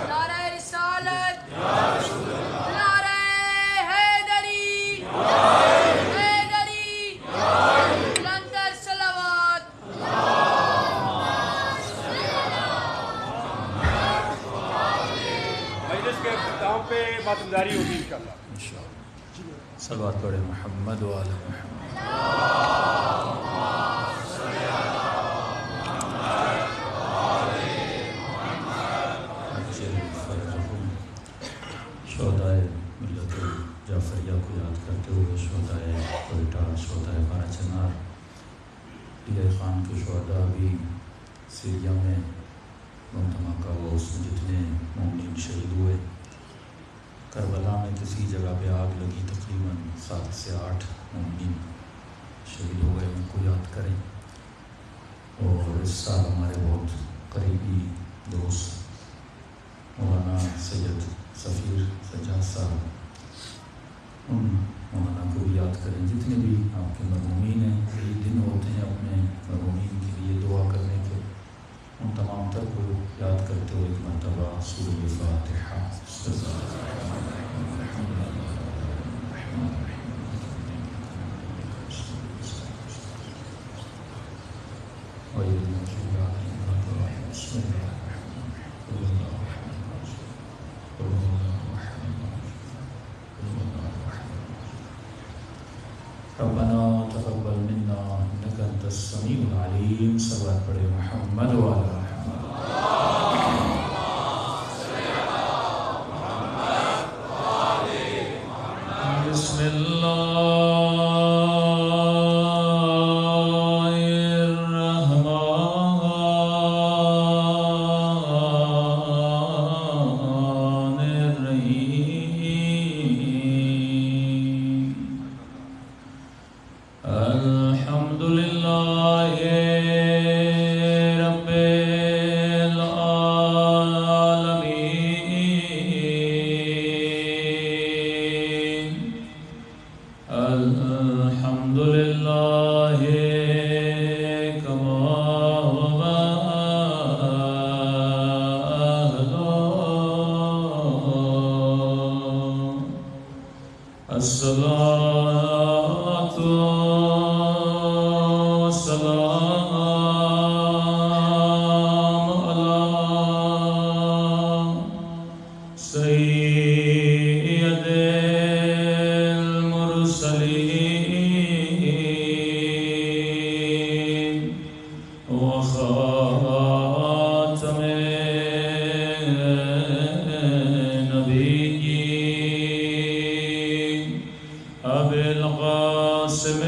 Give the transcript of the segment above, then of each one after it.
نعرہ رسالت، نعرہ حیدری، حیدری، بلندر صلوات۔ مجلس کے اختتام پہ ماتمداری ہوگی انشاءاللہ۔ صلوات پڑھے محمد و آل محمد۔ شہدائے ملت جعفریہ کو یاد کرتے ہوئے شہدائے کوئٹہ، شہدائے بارہ چنار، علیہ خان کے شہداء بھی سیریا میں دھماکہ ہوا، اس میں جتنے مومنین شہید ہوئے، کربلا میں کسی جگہ پہ آگ لگی، تقریباً 7 سے 8 مومنین شہید ہو گئے، ان کو یاد کریں۔ اور اس سال ہمارے بہت قریبی دوست مولانا سید سفیر سجاد صاحب، ان مولانا کو بھی یاد کریں۔ جتنے بھی آپ کے مرحومین ہیں، یہی دن ہوتے ہیں اپنے مرحومین کے لیے دعا کرنے کے، ان تمام تر کو یاد کرتے ہوئے ایک مرتبہ سورہ فاتحہ۔ ربنا تقبل منا انك انت السميع العليم۔ صلوات پڑھے محمد و آل محمد۔ بسم اللہ الرحمن الرحیم۔ الحمد للہ رب العالمین۔ الحمد للہ کما هو أهله۔ الصلاة والسلام على سيد المرسلين وخاتم النبيين أبي القاسم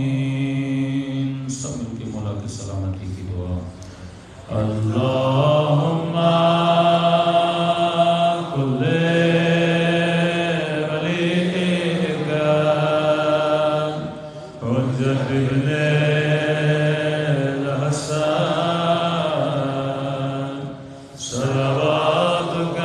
معصومین۔ سب مل کے مولا کی سلامتی کی دعا۔ اللہم کل ولیک حجت ابن الحسن صلواتک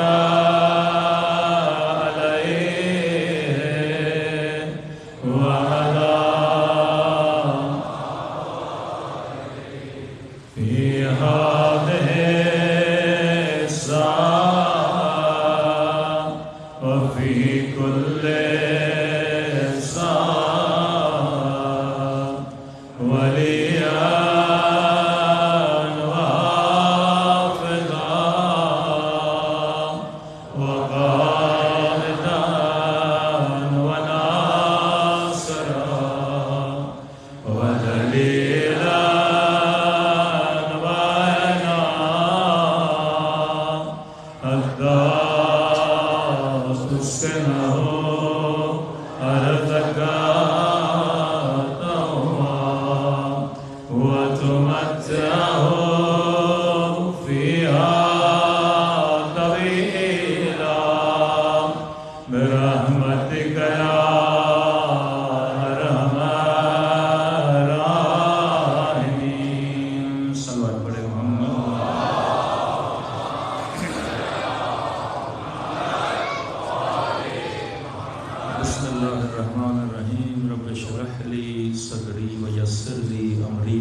أمري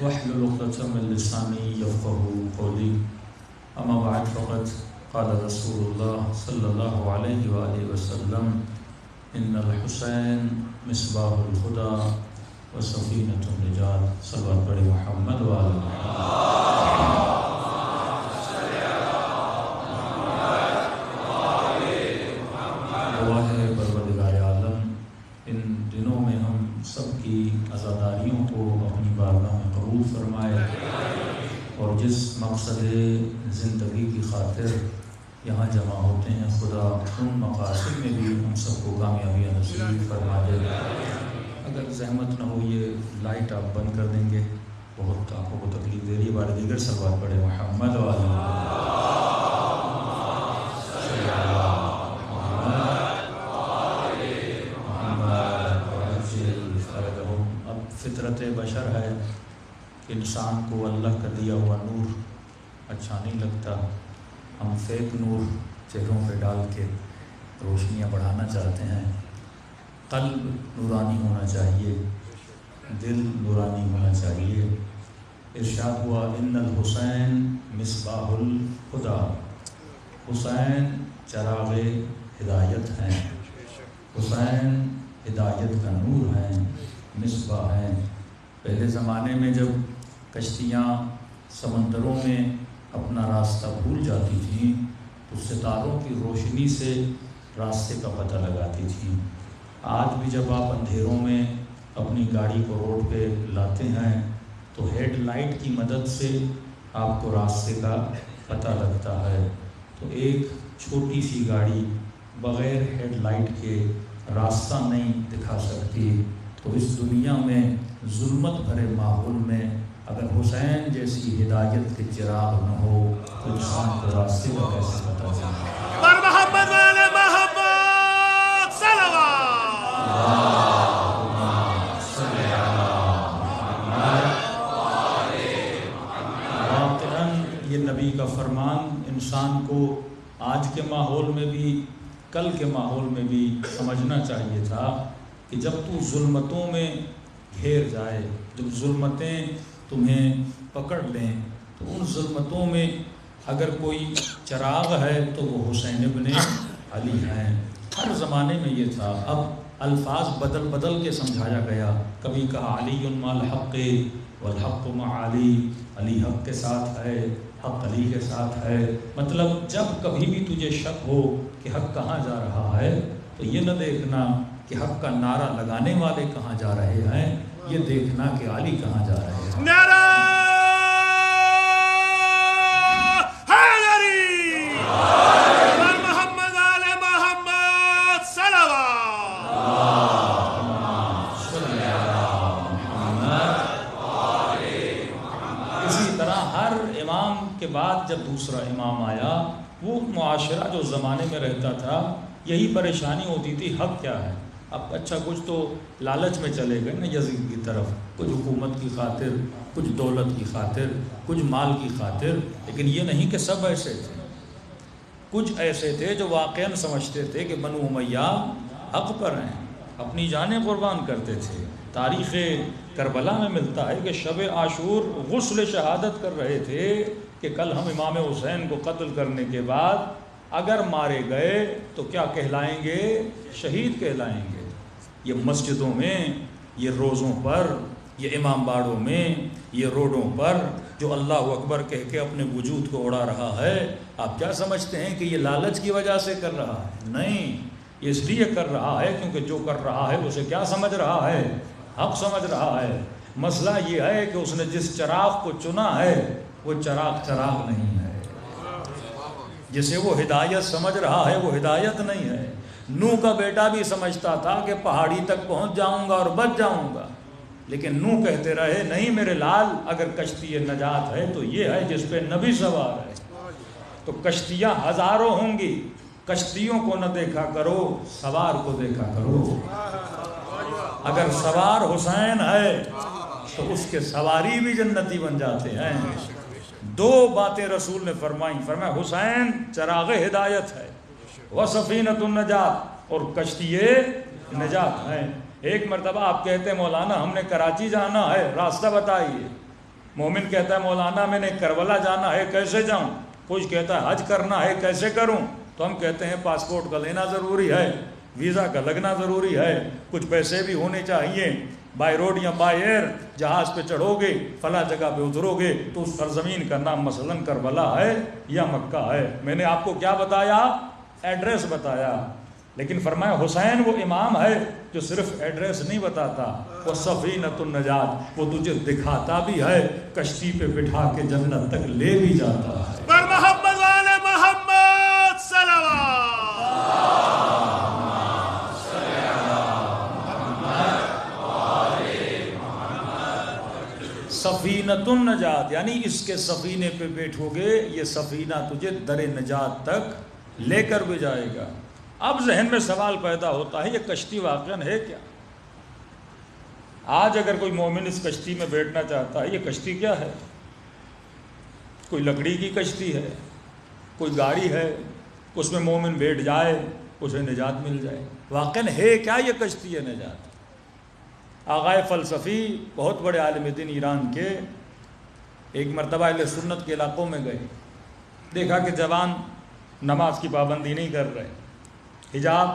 واحلل عقدة من لساني يفقهوا قولي أما بعد فقد قال رسول الله صلى الله عليه وآله وسلم إن الحسين مصباح الهدى وسفينة النجاة صلوات بر محمد وآل محمد. دعا ہے پروردگار عالم ان دنوں میں ہم سب کی عزاداریوں کو اپنی بارگاہ میں قبول فرمائے اور جس مقصد زندگی کی خاطر یہاں جمع ہوتے ہیں خدا ان مقاصد میں بھی ہم سب کو کامیابی نصیب فرما دے. اگر زحمت نہ ہو یہ لائٹ آپ بند کر دیں گے، بہت آنکھوں کو تکلیف دے رہی ہے. بار دیگر صلوات پڑھے محمد اب فطرت بشر ہے کہ انسان کو اللہ کا دیا ہوا نور اچھا نہیں لگتا. ہم فیک نور چہروں پہ ڈال کے روشنیاں بڑھانا چاہتے ہیں. قلب نورانی ہونا چاہیے، دل نورانی ہونا چاہیے. ارشاد ہوا ان الحسین مصباح الہدی، حسین چراغ ہدایت ہیں، حسین ہدایت کا نور ہیں، مصباح ہیں. پہلے زمانے میں جب کشتیاں سمندروں میں اپنا راستہ بھول جاتی تھیں تو ستاروں کی روشنی سے راستے کا پتہ لگاتی تھیں. آج بھی جب آپ اندھیروں میں اپنی گاڑی کو روڈ پہ لاتے ہیں تو ہیڈ لائٹ کی مدد سے آپ کو راستے کا پتہ لگتا ہے. تو ایک چھوٹی سی گاڑی بغیر ہیڈ لائٹ کے راستہ نہیں دکھا سکتی. تو اس دنیا میں ظلمت بھرے ماحول میں اگر حسین جیسی ہدایت کے چراغ نہ ہو تو انسان کو راستے کا کیسے پتہ چلے. پر محمد والے محمد صلوات. واقعاً یہ نبی کا فرمان انسان کو آج کے ماحول میں بھی کل کے ماحول میں بھی سمجھنا چاہیے تھا کہ جب تو ظلمتوں میں گھیر جائے، جب ظلمتیں تمہیں پکڑ لیں تو ان ظلمتوں میں اگر کوئی چراغ ہے تو وہ حسین ابن علی ہیں. ہر زمانے میں یہ تھا. اب الفاظ بدل بدل کے سمجھایا گیا. کبھی کہا علی مع الحق والحق مع علی، علی حق کے ساتھ ہے، حق علی کے ساتھ ہے. مطلب جب کبھی بھی تجھے شک ہو کہ حق کہاں جا رہا ہے تو یہ نہ دیکھنا کہ حق کا نعرہ لگانے والے کہاں جا رہے ہیں، یہ دیکھنا کہ علی کہاں جا رہے ہیں. نعرہ حیدری پر محمد والے محمد صلوات. اسی طرح ہر امام کے بعد جب دوسرا امام آیا، وہ معاشرہ جو زمانے میں رہتا تھا یہی پریشانی ہوتی تھی حق کیا ہے. اب اچھا کچھ تو لالچ میں چلے گئے نا یزید کی طرف، کچھ حکومت کی خاطر، کچھ دولت کی خاطر، کچھ مال کی خاطر. لیکن یہ نہیں کہ سب ایسے تھے. کچھ ایسے تھے جو واقعاً سمجھتے تھے کہ بنو امیہ حق پر ہیں، اپنی جانیں قربان کرتے تھے. تاریخ کربلا میں ملتا ہے کہ شب عاشور غسل شہادت کر رہے تھے کہ کل ہم امام حسین کو قتل کرنے کے بعد اگر مارے گئے تو کیا کہلائیں گے؟ شہید کہلائیں گے. یہ مسجدوں میں، یہ روزوں پر، یہ امام باڑوں میں، یہ روڈوں پر جو اللہ اکبر کہہ کے اپنے وجود کو اڑا رہا ہے، آپ کیا سمجھتے ہیں کہ یہ لالچ کی وجہ سے کر رہا ہے؟ نہیں، یہ اس لیے کر رہا ہے کیونکہ جو کر رہا ہے اسے کیا سمجھ رہا ہے؟ حق سمجھ رہا ہے. مسئلہ یہ ہے کہ اس نے جس چراغ کو چنا ہے وہ چراغ نہیں ہے. جسے وہ ہدایت سمجھ رہا ہے وہ ہدایت نہیں ہے. نوح کا بیٹا بھی سمجھتا تھا کہ پہاڑی تک پہنچ جاؤں گا اور بچ جاؤں گا، لیکن نوح کہتے رہے نہیں میرے لال، اگر کشتی نجات ہے تو یہ ہے جس پہ نبی سوار ہے. تو کشتیاں ہزاروں ہوں گی، کشتیوں کو نہ دیکھا کرو، سوار کو دیکھا کرو. اگر سوار حسین ہے تو اس کے سواری بھی جنتی بن جاتے ہیں. دو باتیں رسول نے فرمایا حسین چراغ ہدایت ہے، وسفینۃ النجات، اور کشتی نجات ہے. ایک مرتبہ آپ کہتے ہیں مولانا ہم نے کراچی جانا ہے، راستہ بتائیے. مومن کہتا ہے مولانا میں نے کربلا جانا ہے، کیسے جاؤں؟ کچھ کہتا ہے حج کرنا ہے، کیسے کروں؟ تو ہم کہتے ہیں پاسپورٹ کا لینا ضروری ہے، ویزا کا لگنا ضروری ہے، کچھ پیسے بھی ہونے چاہیے، بائی روڈ یا بائی ایئر جہاز پہ چڑھو گے، فلاں جگہ پہ اترو گے تو اس سرزمین کا نام مثلاً کربلا ہے یا مکہ ہے. میں نے آپ کو کیا بتایا؟ ایڈریس بتایا. لیکن فرمایا حسین وہ امام ہے جو صرف ایڈریس نہیں بتاتا، وہ سفینۃ النجات، وہ تجھے دکھاتا بھی ہے، کشتی پہ بٹھا کے جنت تک لے بھی جاتا ہے. پر محمد والے محمد صلوات. سفینۃ النجات یعنی اس کے سفینے پہ بیٹھو گے، یہ سفینہ تجھے در نجات تک لے کر بھی جائے گا. اب ذہن میں سوال پیدا ہوتا ہے یہ کشتی واقعاً ہے کیا؟ آج اگر کوئی مومن اس کشتی میں بیٹھنا چاہتا ہے، یہ کشتی کیا ہے؟ کوئی لکڑی کی کشتی ہے، کوئی گاڑی ہے، اس میں مومن بیٹھ جائے اسے نجات مل جائے. واقعاً ہے کیا یہ کشتی ہے نجات؟ آغائے فلسفی بہت بڑے عالم دین ایران کے ایک مرتبہ اہل سنت کے علاقوں میں گئے، دیکھا کہ جوان نماز کی پابندی نہیں کر رہے، حجاب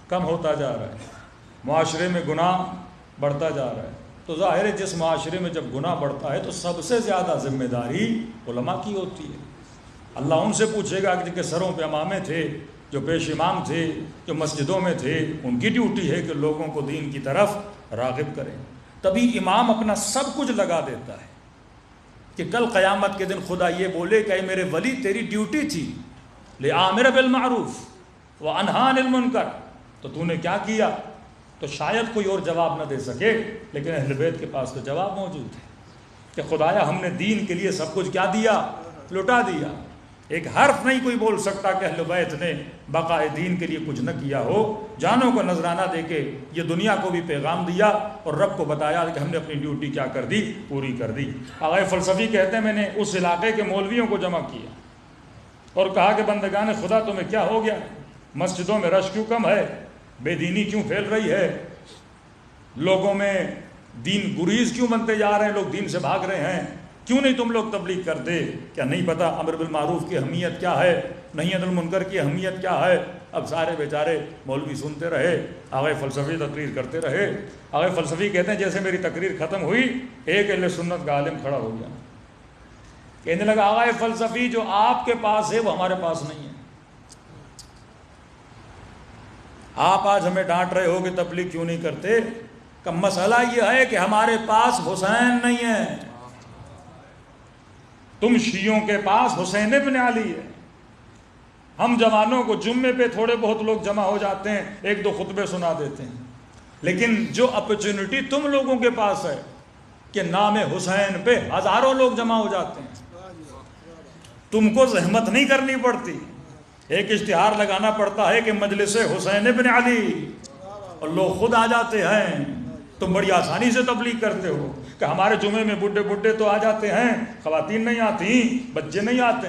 کم ہوتا جا رہا ہے، معاشرے میں گناہ بڑھتا جا رہا ہے. تو ظاہر ہے جس معاشرے میں جب گناہ بڑھتا ہے تو سب سے زیادہ ذمہ داری علماء کی ہوتی ہے. اللہ ان سے پوچھے گا کہ جن کے سروں پہ امامے تھے، جو پیش امام تھے، جو مسجدوں میں تھے، ان کی ڈیوٹی ہے کہ لوگوں کو دین کی طرف راغب کریں. تبھی امام اپنا سب کچھ لگا دیتا ہے کہ کل قیامت کے دن خدا یہ بولے کہ اے میرے ولی تیری ڈیوٹی تھی لِآمِرَ بِالْمَعْرُوفِ وَأَنْهَا عَنِ الْمُنْكَرِ، تو تو نے کیا کیا؟ تو شاید کوئی اور جواب نہ دے سکے، لیکن اہل بیت کے پاس تو جواب موجود ہے کہ خدایا ہم نے دین کے لیے سب کچھ کیا دیا؟ لٹا دیا. ایک حرف نہیں کوئی بول سکتا کہ اہل بیت نے بقائے دین کے لیے کچھ نہ کیا ہو. جانوں کو نذرانہ دے کے یہ دنیا کو بھی پیغام دیا اور رب کو بتایا کہ ہم نے اپنی ڈیوٹی کیا کر دی؟ پوری کر دی. آغائے فلسفی کہتے ہیں میں نے اس علاقے کے مولویوں کو جمع کیا اور کہا کہ بندگان خدا تمہیں کیا ہو گیا؟ مسجدوں میں رش کیوں کم ہے؟ بے دینی کیوں پھیل رہی ہے؟ لوگوں میں دین گریز کیوں بنتے جا رہے ہیں؟ لوگ دین سے بھاگ رہے ہیں. کیوں نہیں تم لوگ تبلیغ کرتے؟ کیا نہیں پتا امر بالمعروف کی اہمیت کیا ہے، نہی عن المنکر کی اہمیت کیا ہے؟ اب سارے بیچارے مولوی سنتے رہے، آغائے فلسفی تقریر کرتے رہے. آغائے فلسفی کہتے ہیں جیسے میری تقریر ختم ہوئی ایک اہل سنت کا عالم کھڑا ہو گیا، کہنے لگا آغائے فلسفی جو آپ کے پاس ہے وہ ہمارے پاس نہیں ہے. آپ آج ہمیں ڈانٹ رہے ہو کہ تبلیغ کیوں نہیں کرتے، کہ مسئلہ یہ ہے کہ ہمارے پاس حسین نہیں ہے. تم شیعوں کے پاس حسین ابن علی ہے. ہم جوانوں کو جمعے پہ تھوڑے بہت لوگ جمع ہو جاتے ہیں، ایک دو خطبے سنا دیتے ہیں، لیکن جو اپرچونٹی تم لوگوں کے پاس ہے کہ نام حسین پہ ہزاروں لوگ جمع ہو جاتے ہیں، تم کو زحمت نہیں کرنی پڑتی. ایک اشتہار لگانا پڑتا ہے کہ مجلس حسین ابن علی، اور لوگ خود آ جاتے ہیں. تم بڑی آسانی سے تبلیغ کرتے ہو کہ ہمارے جمعے میں بڈھے تو آ جاتے ہیں، خواتین نہیں آتی، بچے نہیں آتے.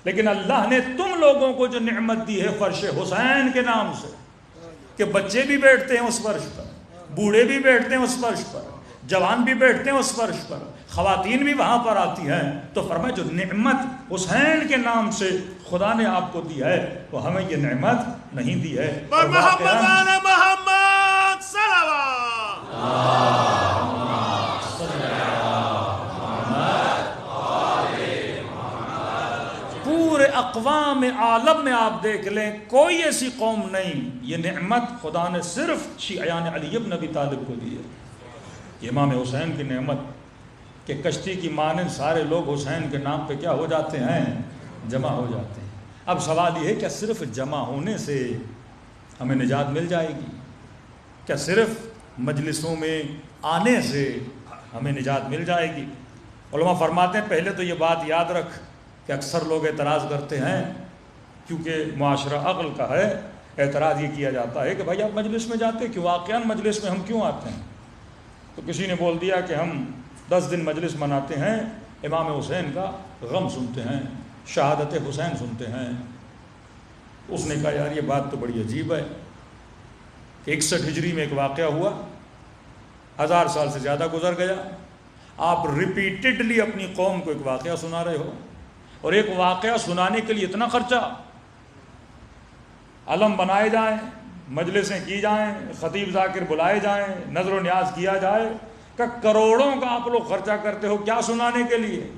لیکن اللہ نے تم لوگوں کو جو نعمت دی ہے فرش حسین کے نام سے، کہ بچے بھی بیٹھتے ہیں اس فرش پر، بوڑھے بھی بیٹھتے ہیں اس فرش پر، جوان بھی بیٹھتے ہیں اس فرش پر، خواتین بھی وہاں پر آتی ہیں. تو فرمایا جو نعمت حسین کے نام سے خدا نے آپ کو دی ہے وہ ہمیں یہ نعمت نہیں دی ہے. پر محمد والے محمد صلوات. پورے اقوام عالم میں آپ دیکھ لیں کوئی ایسی قوم نہیں، یہ نعمت خدا نے صرف شیعیان علی ابن ابی طالب کو دی ہے. یہ امام حسین کی نعمت کہ کشتی کی مانند سارے لوگ حسین کے نام پہ کیا ہو جاتے ہیں؟ جمع ہو جاتے ہیں. اب سوال یہ ہے کیا صرف جمع ہونے سے ہمیں نجات مل جائے گی؟ کیا صرف مجلسوں میں آنے سے ہمیں نجات مل جائے گی؟ علماء فرماتے ہیں پہلے تو یہ بات یاد رکھ کہ اکثر لوگ اعتراض کرتے ہیں، کیونکہ معاشرہ عقل کا ہے، اعتراض یہ کیا جاتا ہے کہ بھائی آپ مجلس میں جاتے کیوں؟ واقعاً مجلس میں ہم کیوں آتے ہیں؟ تو کسی نے بول دیا کہ ہم 10 دن مجلس مناتے ہیں، امام حسین کا غم سنتے ہیں، شہادت حسین سنتے ہیں. اس نے کہا یار یہ بات تو بڑی عجیب ہے کہ 61 ہجری میں ایک واقعہ ہوا 1000 سال سے زیادہ گزر گیا، آپ ریپیٹڈلی اپنی قوم کو ایک واقعہ سنا رہے ہو، اور ایک واقعہ سنانے کے لیے اتنا خرچہ، علم بنائے جائیں، مجلسیں کی جائیں، خطیب ذاکر بلائے جائیں، نظر و نیاز کیا جائے، کہ کروڑوں کا آپ لوگ خرچہ کرتے ہو کیا سنانے کے لیے؟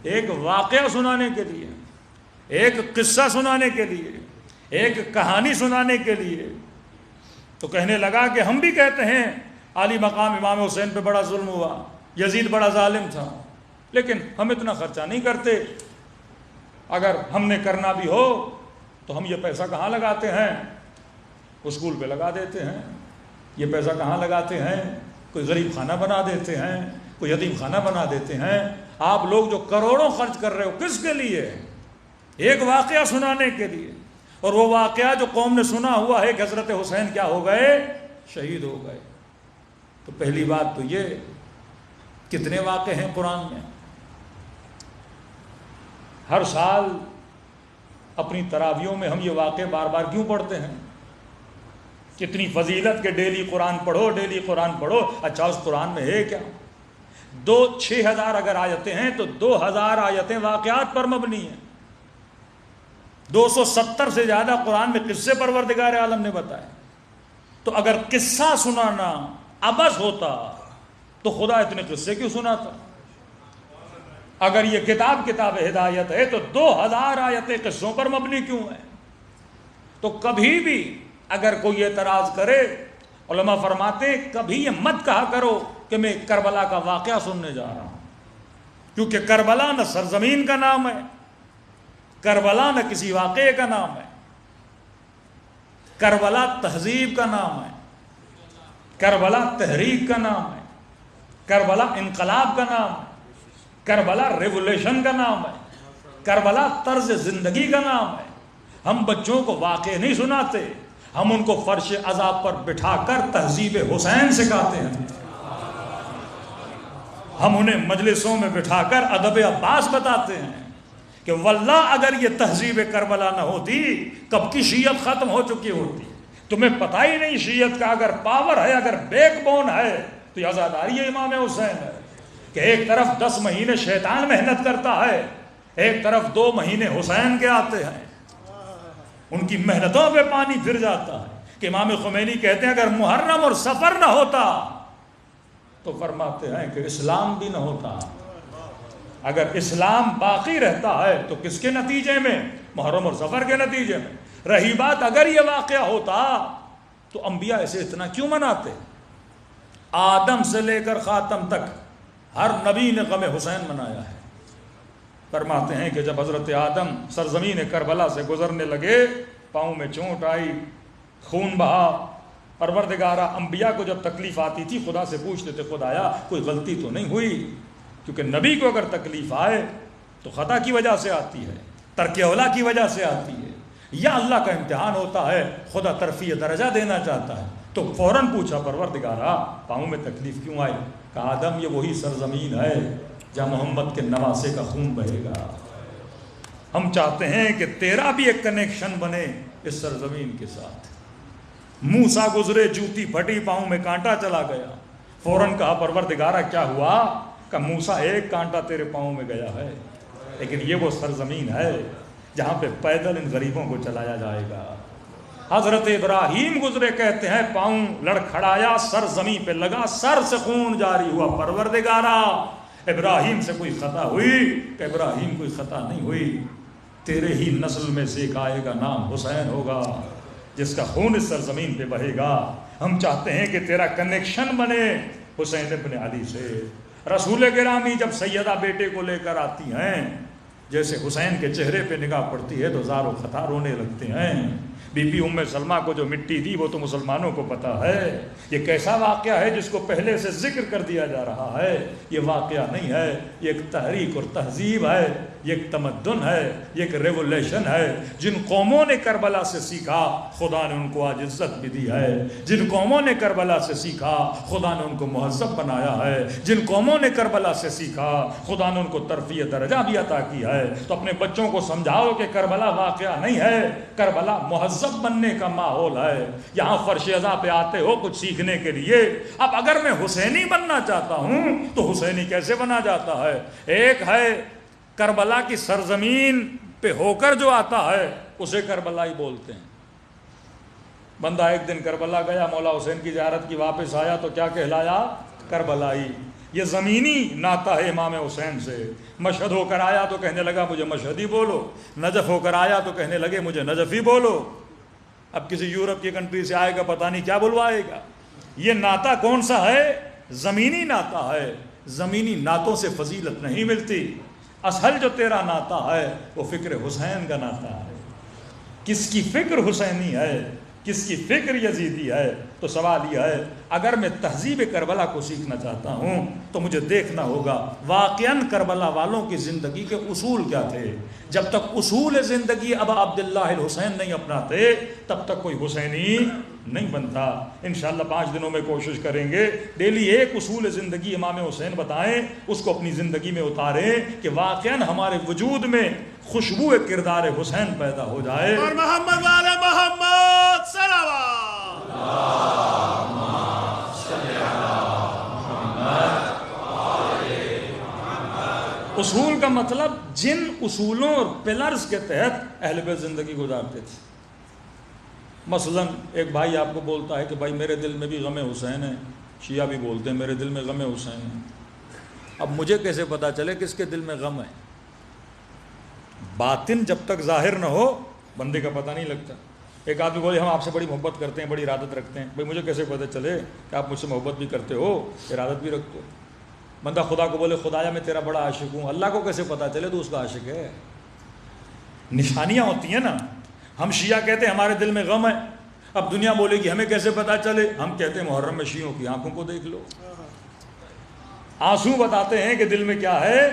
ایک واقعہ سنانے کے لیے، ایک قصہ سنانے کے لیے، ایک کہانی سنانے کے لیے۔ تو کہنے لگا کہ ہم بھی کہتے ہیں عالی مقام امام حسین پہ بڑا ظلم ہوا، یزید بڑا ظالم تھا، لیکن ہم اتنا خرچہ نہیں کرتے، اگر ہم نے کرنا بھی ہو تو ہم یہ پیسہ کہاں لگاتے ہیں؟ اسکول پہ لگا دیتے ہیں۔ یہ پیسہ کہاں لگاتے ہیں؟ کوئی غریب خانہ بنا دیتے ہیں، کوئی یتیم خانہ بنا دیتے ہیں۔ آپ لوگ جو کروڑوں خرچ کر رہے ہو کس کے لیے؟ ایک واقعہ سنانے کے لیے، اور وہ واقعہ جو قوم نے سنا ہوا ہے کہ حضرت حسین کیا ہو گئے؟ شہید ہو گئے۔ تو پہلی بات تو یہ، کتنے واقعے ہیں قرآن میں؟ ہر سال اپنی تراویحوں میں ہم یہ واقعے بار بار کیوں پڑھتے ہیں؟ کتنی فضیلت کے ڈیلی قرآن پڑھو، ڈیلی قرآن پڑھو۔ اچھا اس قرآن میں ہے کیا؟ 6,000 اگر آیتیں ہیں تو 2,000 آیتیں واقعات پر مبنی ہیں۔ 270 سے زیادہ قرآن میں قصے پروردگار عالم نے بتائے۔ تو اگر قصہ سنانا عبث ہوتا تو خدا اتنے قصے کیوں سناتا؟ اگر یہ کتاب ہدایت ہے تو 2,000 آیتیں قصوں پر مبنی کیوں ہیں؟ تو کبھی بھی اگر کوئی اعتراض کرے، علماء فرماتے کبھی یہ مت کہا کرو کہ میں کربلا کا واقعہ سننے جا رہا ہوں، کیونکہ کربلا نہ سرزمین کا نام ہے، کربلا نہ کسی واقعے کا نام ہے، کربلا تہذیب کا نام ہے، کربلا تحریک کا نام ہے، کربلا انقلاب کا نام ہے، کربلا ریولیشن کا نام ہے، کربلا طرز زندگی کا نام ہے۔ ہم بچوں کو واقعے نہیں سناتے، ہم ان کو فرش عذاب پر بٹھا کر تہذیب حسین سکھاتے ہیں۔ ہم انہیں مجلسوں میں بٹھا کر ادب عباس بتاتے ہیں کہ واللہ اگر یہ تہذیب کربلا نہ ہوتی کب کی شیعت ختم ہو چکی ہوتی۔ تمہیں پتہ ہی نہیں شیعت کا اگر پاور ہے، اگر بیک بون ہے تو یہ عزاداری امام حسین ہے، کہ ایک طرف 10 مہینے شیطان محنت کرتا ہے، ایک طرف 2 مہینے حسین کے آتے ہیں، ان کی محنتوں پہ پانی پھر جاتا ہے۔ کہ امام خمینی کہتے ہیں اگر محرم اور سفر نہ ہوتا تو فرماتے ہیں کہ اسلام بھی نہ ہوتا۔ اگر اسلام باقی رہتا ہے تو کس کے نتیجے میں؟ محرم اور سفر کے نتیجے میں۔ رہی بات اگر یہ واقعہ ہوتا تو انبیاء اسے اتنا کیوں مناتے؟ آدم سے لے کر خاتم تک ہر نبی نے غم حسین منایا ہے۔ فرماتے ہیں کہ جب حضرت آدم سرزمین کربلا سے گزرنے لگے، پاؤں میں چوٹ آئی، خون بہا، پروردگارہ انبیاء کو جب تکلیف آتی تھی خدا سے پوچھتے تھے خدایا کوئی غلطی تو نہیں ہوئی؟ کیونکہ نبی کو اگر تکلیف آئے تو خطا کی وجہ سے آتی ہے، ترک اولا کی وجہ سے آتی ہے، یا اللہ کا امتحان ہوتا ہے، خدا ترفیع درجہ دینا چاہتا ہے۔ تو فوراً پوچھا پروردگارہ پاؤں میں تکلیف کیوں آئی؟ کہا آدم یہ وہی سرزمین ہے جہاں محمد کے نواسے کا خون بہے گا۔ ہم چاہتے ہیں کہ تیرا بھی ایک کنیکشن بنے اس سرزمین کے ساتھ۔ موسیٰ گزرے، جوتی پھٹی، پاؤں میں کانٹا چلا گیا، فوراً کہا پروردگارہ کیا ہوا؟ کہ موسیٰ ایک کانٹا تیرے پاؤں میں گیا ہے، لیکن یہ وہ سرزمین ہے جہاں پہ پیدل ان غریبوں کو چلایا جائے گا۔ حضرت ابراہیم گزرے، کہتے ہیں پاؤں لڑکھڑایا، سر زمین پہ لگا، سر سے خون جاری ہوا، پروردگارہ ابراہیم سے کوئی خطا ہوئی؟ کہ ابراہیم کوئی خطا نہیں ہوئی، تیرے ہی نسل میں سے ایک آئے گا، نام حسین ہوگا، جس کا خون اس سرزمین پہ بہے گا۔ ہم چاہتے ہیں کہ تیرا کنیکشن بنے حسین ابن علی سے۔ رسول گرامی جب سیدہ بیٹے کو لے کر آتی ہیں، جیسے حسین کے چہرے پہ نگاہ پڑتی ہے تو زار و خطا رونے لگتے ہیں۔ بی بی ام سلمہ کو جو مٹی دی وہ تو مسلمانوں کو پتہ ہے، یہ کیسا واقعہ ہے جس کو پہلے سے ذکر کر دیا جا رہا ہے؟ یہ واقعہ نہیں ہے، یہ ایک تحریک اور تہذیب ہے، یہ ایک تمدن ہے، یہ ایک ریولیشن ہے۔ جن قوموں نے کربلا سے سیکھا خدا نے ان کو آج عزت بھی دی ہے، جن قوموں نے کربلا سے سیکھا خدا نے ان کو مہذب بنایا ہے، جن قوموں نے کربلا سے سیکھا خدا نے ان کو ترفیع درجہ بھی عطا کی ہے۔ تو اپنے بچوں کو سمجھاؤ کہ کربلا واقعہ نہیں ہے، کربلا مہذب مہذب بننے کا ماحول ہے. یہاں فرش ازاں پہ آتے ہو کچھ سیکھنے کے لیے. اب اگر میں حسینی بننا چاہتا ہوں تو حسینی کیسے بنا جاتا ہے؟ ایک ہے کربلا کی سرزمین پہ ہو کر جو آتا ہے اسے کربلائی بولتے ہیں. بندہ ایک دن کربلا گیا, مولا حسین کی زیارت کی, واپس آیا تو کیا کہلایا؟ کربلائی. یہ زمینی ناتا ہے امام حسین سے. مشہد ہو کر آیا تو کہنے لگا مجھے مشہدی بولو, نجف ہو کر آیا تو کہنے لگے مجھے نجفی بولو. اب کسی یورپ کی کنٹری سے آئے گا پتہ نہیں کیا بلوائے گا. یہ ناتا کون سا ہے؟ زمینی ناتا ہے. زمینی ناتوں سے فضیلت نہیں ملتی. اصل جو تیرا ناتا ہے وہ فکر حسین کا ناتا ہے. کس کی فکر حسینی ہے, کس کی فکر یزیدی ہے؟ تو سوال یہ ہے, اگر میں تہذیب کربلا کو سیکھنا چاہتا ہوں تو مجھے دیکھنا ہوگا واقعاً کربلا والوں کی زندگی کے اصول کیا تھے. جب تک اصول زندگی ابا عبداللہ الحسین نہیں اپناتے تب تک کوئی حسینی نہیں بنتا. انشاءاللہ 5 دنوں میں کوشش کریں گے ڈیلی ایک اصول زندگی امام حسین بتائیں, اس کو اپنی زندگی میں اتاریں کہ واقعاً ہمارے وجود میں خوشبو کردار حسین پیدا ہو جائے. اور محمد والے محمد صلوات. اصول کا مطلب جن اصولوں اور پلرز کے تحت اہل بیت زندگی گزارتے تھے. مثلا ایک بھائی آپ کو بولتا ہے کہ بھائی میرے دل میں بھی غم حسین ہے. شیعہ بھی بولتے ہیں میرے دل میں غم حسین ہے. اب مجھے کیسے پتا چلے کس کے دل میں غم ہے؟ باطن جب تک ظاہر نہ ہو بندے کا پتہ نہیں لگتا. ایک آدمی بولے ہم آپ سے بڑی محبت کرتے ہیں, بڑی ارادت رکھتے ہیں. بھائی مجھے کیسے پتہ چلے کہ آپ مجھ سے محبت بھی کرتے ہو, ارادت بھی رکھتے ہو؟ بندہ خدا کو بولے خدایا میں تیرا بڑا عاشق ہوں, اللہ کو کیسے پتہ چلے تو اس کا عاشق ہے؟ نشانیاں ہوتی ہیں نا. ہم شیعہ کہتے ہیں ہمارے دل میں غم ہے. اب دنیا بولے گی ہمیں کیسے پتہ چلے؟ ہم کہتے ہیں محرم میں شیعوں کی آنکھوں کو دیکھ لو, آنسو بتاتے ہیں کہ دل میں کیا ہے؟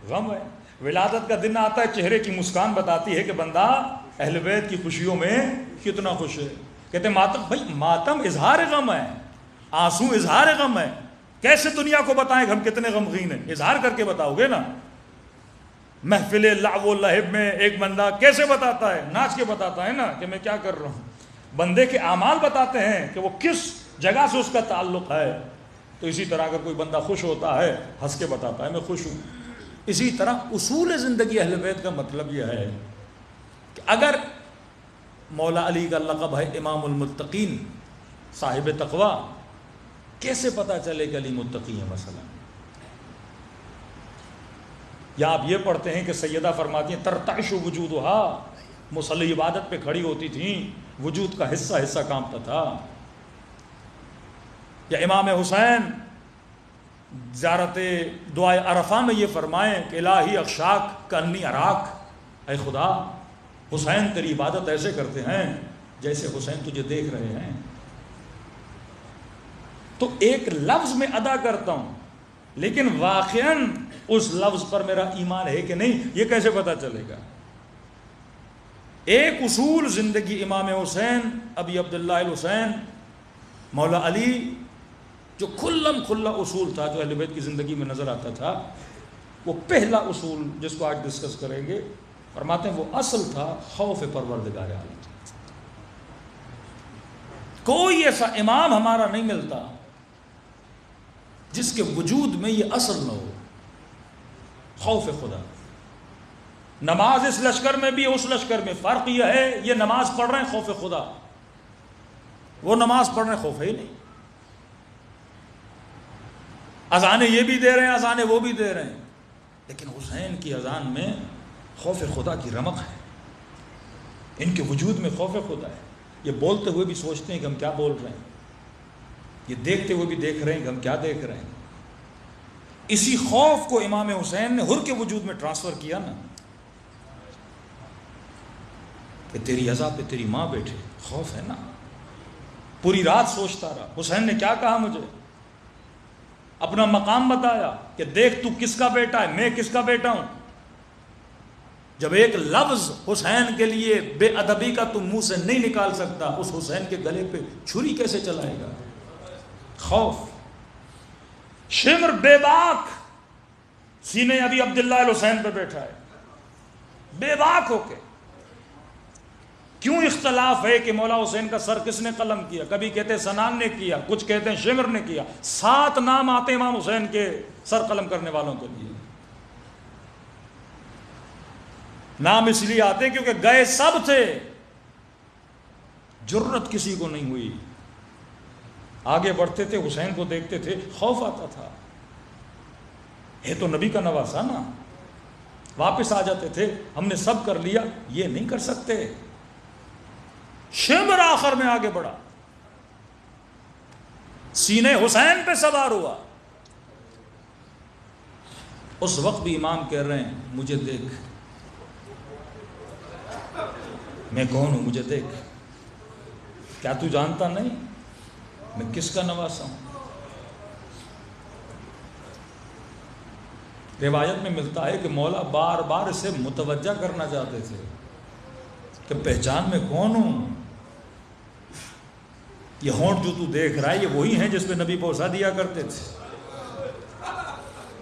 غم ہے. ولادت کا دن آتا ہے, چہرے کی مسکان بتاتی ہے کہ بندہ اہل بیت کی خوشیوں میں کتنا خوش ہے. کہتے ہیں ماتم, بھائی ماتم اظہار غم ہے, آنسو اظہار غم ہے. کیسے دنیا کو بتائیں کہ ہم کتنے غمگین ہیں؟ اظہار کر کے بتاؤ گے نا. محفل لعب و لہب میں ایک بندہ کیسے بتاتا ہے؟ ناچ کے بتاتا ہے نا کہ میں کیا کر رہا ہوں. بندے کے اعمال بتاتے ہیں کہ وہ کس جگہ سے اس کا تعلق ہے. تو اسی طرح اگر کوئی بندہ خوش ہوتا ہے ہنس کے بتاتا ہے میں خوش ہوں. اسی طرح اصول زندگی اہل بیت کا مطلب یہ ہے کہ اگر مولا علی کا لقب ہے امام المتقین, صاحب تقوی, کیسے پتہ چلے کہ علی متقی ہے مثلا؟ یا آپ یہ پڑھتے ہیں کہ سیدہ فرماتی ہیں ترتعش وجودها, مصلی عبادت پہ کھڑی ہوتی تھیں, وجود کا حصہ حصہ کانپتا تھا. یا امام حسین زیارت دعائے عرفہ میں یہ فرمائیں کہ الہی اخشاک کانی اراک, اے خدا حسین تیری عبادت ایسے کرتے ہیں جیسے حسین تجھے دیکھ رہے ہیں. تو ایک لفظ میں ادا کرتا ہوں لیکن واقعاً اس لفظ پر میرا ایمان ہے کہ نہیں یہ کیسے پتا چلے گا؟ ایک اصول زندگی امام حسین ابی عبداللہ الحسین مولا علی جو کھلم کھلا اصول تھا جو اہل بیت کی زندگی میں نظر آتا تھا, وہ پہلا اصول جس کو آج ڈسکس کریں گے فرماتے ہیں وہ اصل تھا خوف پروردگار عالم. کوئی ایسا امام ہمارا نہیں ملتا جس کے وجود میں یہ اصل نہ ہو, خوف خدا. نماز اس لشکر میں بھی اس لشکر میں فرق یہ ہے یہ نماز پڑھ رہے ہیں خوف خدا, وہ نماز پڑھ رہے ہیں خوف ہی نہیں. اذانیں یہ بھی دے رہے ہیں اذانیں وہ بھی دے رہے ہیں, لیکن حسین کی اذان میں خوف خدا کی رمق ہے, ان کے وجود میں خوف خدا ہے. یہ بولتے ہوئے بھی سوچتے ہیں کہ ہم کیا بول رہے ہیں, یہ دیکھتے ہوئے بھی دیکھ رہے ہیں کہ ہم کیا دیکھ رہے ہیں. اسی خوف کو امام حسین نے حر کے وجود میں ٹرانسفر کیا نا, کہ تیری عزا پہ تیری ماں بیٹھے, خوف ہے نا. پوری رات سوچتا رہا حسین نے کیا کہا مجھے, اپنا مقام بتایا کہ دیکھ تو کس کا بیٹا ہے, میں کس کا بیٹا ہوں. جب ایک لفظ حسین کے لیے بے ادبی کا تم منہ سے نہیں نکال سکتا, اس حسین کے گلے پہ چھری کیسے چلائے گا؟ خوف. شمر بے باک سینے ابی عبداللہ الحسین پہ بیٹھا ہے, بے باک ہو کے. کیوں اختلاف ہے کہ مولا حسین کا سر کس نے قلم کیا؟ کبھی کہتے ہیں سنان نے کیا، کچھ کہتے ہیں شمر نے کیا. 7 نام آتے امام حسین کے سر قلم کرنے والوں کے لیے. نام اس لیے آتے ہیں کیونکہ گئے سب تھے، جرت کسی کو نہیں ہوئی. آگے بڑھتے تھے، حسین کو دیکھتے تھے، خوف آتا تھا. یہ تو نبی کا نواسا نا. واپس آ جاتے تھے، ہم نے سب کر لیا، یہ نہیں کر سکتے. شمر آخر میں آگے بڑھا، سینے حسین پہ سوار ہوا. اس وقت بھی امام کہہ رہے ہیں مجھے دیکھ، میں کون ہوں، مجھے دیکھ. کیا تو جانتا نہیں میں کس کا نواسا ہوں؟ روایت میں ملتا ہے کہ مولا بار بار اسے متوجہ کرنا چاہتے تھے کہ پہچان میں کون ہوں. یہ ہونٹ جو تو دیکھ رہا ہے یہ وہی ہیں جس پہ نبی بوسہ دیا کرتے تھے.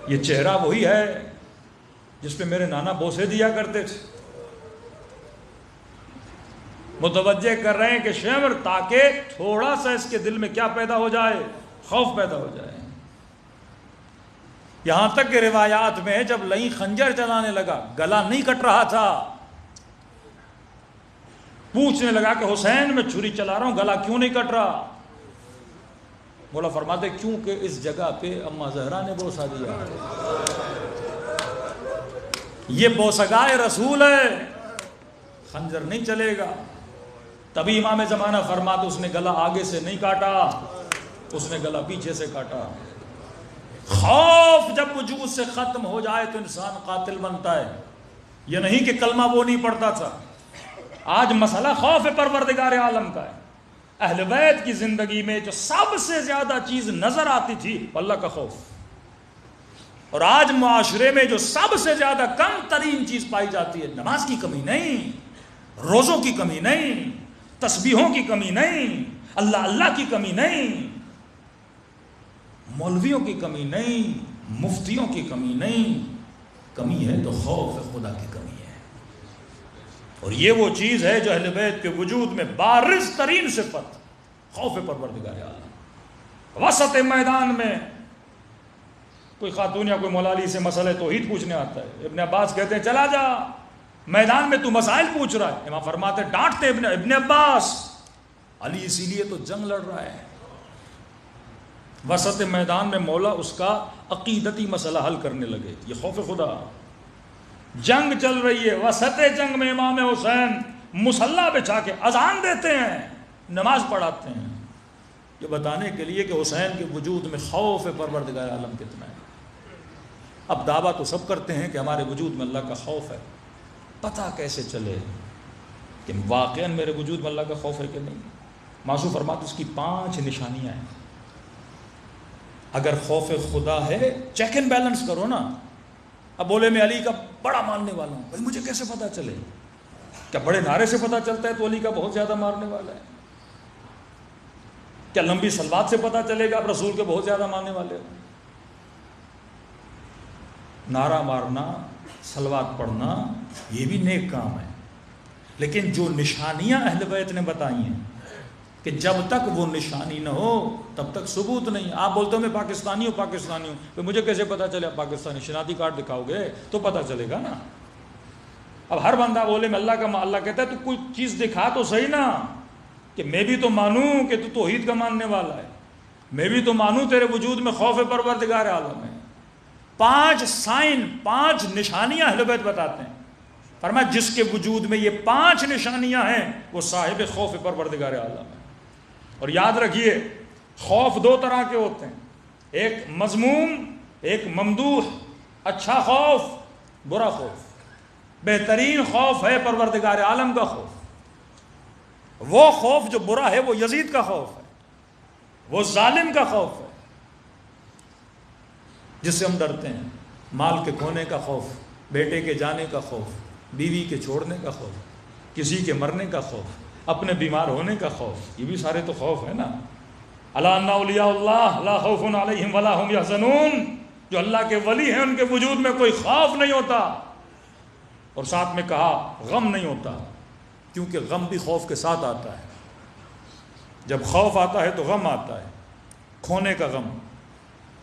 یہ چہرہ وہی ہے جس پہ میرے نانا بوسے دیا کرتے تھے. متوجہ کر رہے ہیں کہ شمر، تاکہ تھوڑا سا اس کے دل میں کیا پیدا ہو جائے، خوف پیدا ہو جائے. یہاں تک کہ روایات میں جب لئی خنجر چلانے لگا، گلا نہیں کٹ رہا تھا، پوچھنے لگا کہ حسین میں چھری چلا رہا ہوں، گلا کیوں نہیں کٹ رہا؟ مولا فرماتے کیونکہ اس جگہ پہ اما زہرا نے بوسہ دیا. یہ بوسگائے رسول ہے، خنجر نہیں چلے گا. تبھی امام زمانہ فرماتے اس نے گلا آگے سے نہیں کاٹا، اس نے گلا پیچھے سے کاٹا. خوف جب وجود سے ختم ہو جائے تو انسان قاتل بنتا ہے. یہ نہیں کہ کلمہ وہ نہیں پڑھتا تھا. آج مسئلہ خوف پروردگار عالم کا ہے. اہل بیت کی زندگی میں جو سب سے زیادہ چیز نظر آتی تھی اللہ کا خوف، اور آج معاشرے میں جو سب سے زیادہ کم ترین چیز پائی جاتی ہے، نماز کی کمی نہیں، روزوں کی کمی نہیں، تسبیحوں کی کمی نہیں، اللہ کی کمی نہیں، مولویوں کی کمی نہیں، مفتیوں کی کمی نہیں. کمی ہے تو خوف خدا کی کمی ہے. اور یہ وہ چیز ہے جو اہل بیت کے وجود میں بارز ترین صفت، خوف پروردگار عالم. وسط میدان میں کوئی خاتون یا کوئی مولا علی سے مسئلہ توحید پوچھنے آتا ہے، ابن عباس کہتے ہیں چلا جا، میدان میں تو مسائل پوچھ رہا ہے. امام فرماتے ڈانٹتے ابن عباس، علی اسی لیے تو جنگ لڑ رہا ہے. وسط میدان میں مولا اس کا عقیدتی مسئلہ حل کرنے لگے. یہ خوف خدا. جنگ چل رہی ہے، وسط جنگ میں امام حسین مصلی بچھا کے اذان دیتے ہیں، نماز پڑھاتے ہیں، یہ بتانے کے لیے کہ حسین کے وجود میں خوف پروردگار عالم کتنا ہے. اب دعویٰ تو سب کرتے ہیں کہ ہمارے وجود میں اللہ کا خوف ہے. پتہ کیسے چلے کہ واقعاً میرے وجود میں اللہ کا خوف ہے کہ نہیں؟ معصوم فرماتے اس کی 5 نشانیاں ہیں. اگر خوف خدا ہے چیک اینڈ بیلنس کرو نا. اب بولے میں علی کا بڑا ماننے والا ہوں، بھائی مجھے کیسے پتا چلے؟ کیا بڑے نعرے سے پتا چلتا ہے تو علی کا بہت زیادہ مارنے والا ہے؟ کیا لمبی صلوات سے پتا چلے گا اب رسول کے بہت زیادہ ماننے والے ہو؟ نعرہ مارنا، صلوات پڑھنا یہ بھی نیک کام ہے، لیکن جو نشانیاں اہل بیت نے بتائی ہیں کہ جب تک وہ نشانی نہ ہو تب تک ثبوت نہیں. آپ بولتے ہو میں پاکستانی ہوں، تو مجھے کیسے پتا چلے آپ پاکستانی؟ شناختی کارڈ دکھاؤ گے تو پتا چلے گا نا. اب ہر بندہ بولے میں اللہ کہتا ہے تو کوئی چیز دکھا تو صحیح نا، کہ میں بھی تو مانوں کہ تو توحید کا ماننے والا ہے، میں بھی تو مانوں تیرے وجود میں خوف پروردگار عالم ہے. 5 سائن، 5 نشانیاں اہل بیت بتاتے ہیں. فرمایا جس کے وجود میں یہ 5 نشانیاں ہیں وہ صاحب خوف پروردگار عالم ہے. اور یاد رکھیے خوف 2 طرح کے ہوتے ہیں، ایک مذموم، ایک ممدوح. اچھا خوف، برا خوف. بہترین خوف ہے پروردگار عالم کا خوف. وہ خوف جو برا ہے وہ یزید کا خوف ہے، وہ ظالم کا خوف ہے جس سے ہم ڈرتے ہیں. مال کے کھونے کا خوف، بیٹے کے جانے کا خوف، بیوی کے چھوڑنے کا خوف، کسی کے مرنے کا خوف، اپنے بیمار ہونے کا خوف. یہ بھی سارے تو خوف ہے نا. الا ان اولیاء اللہ لا خوف علیہم ولا هم یحزنون. جو اللہ کے ولی ہیں ان کے وجود میں کوئی خوف نہیں ہوتا، اور ساتھ میں کہا غم نہیں ہوتا. کیونکہ غم بھی خوف کے ساتھ آتا ہے. جب خوف آتا ہے تو غم آتا ہے. کھونے کا غم،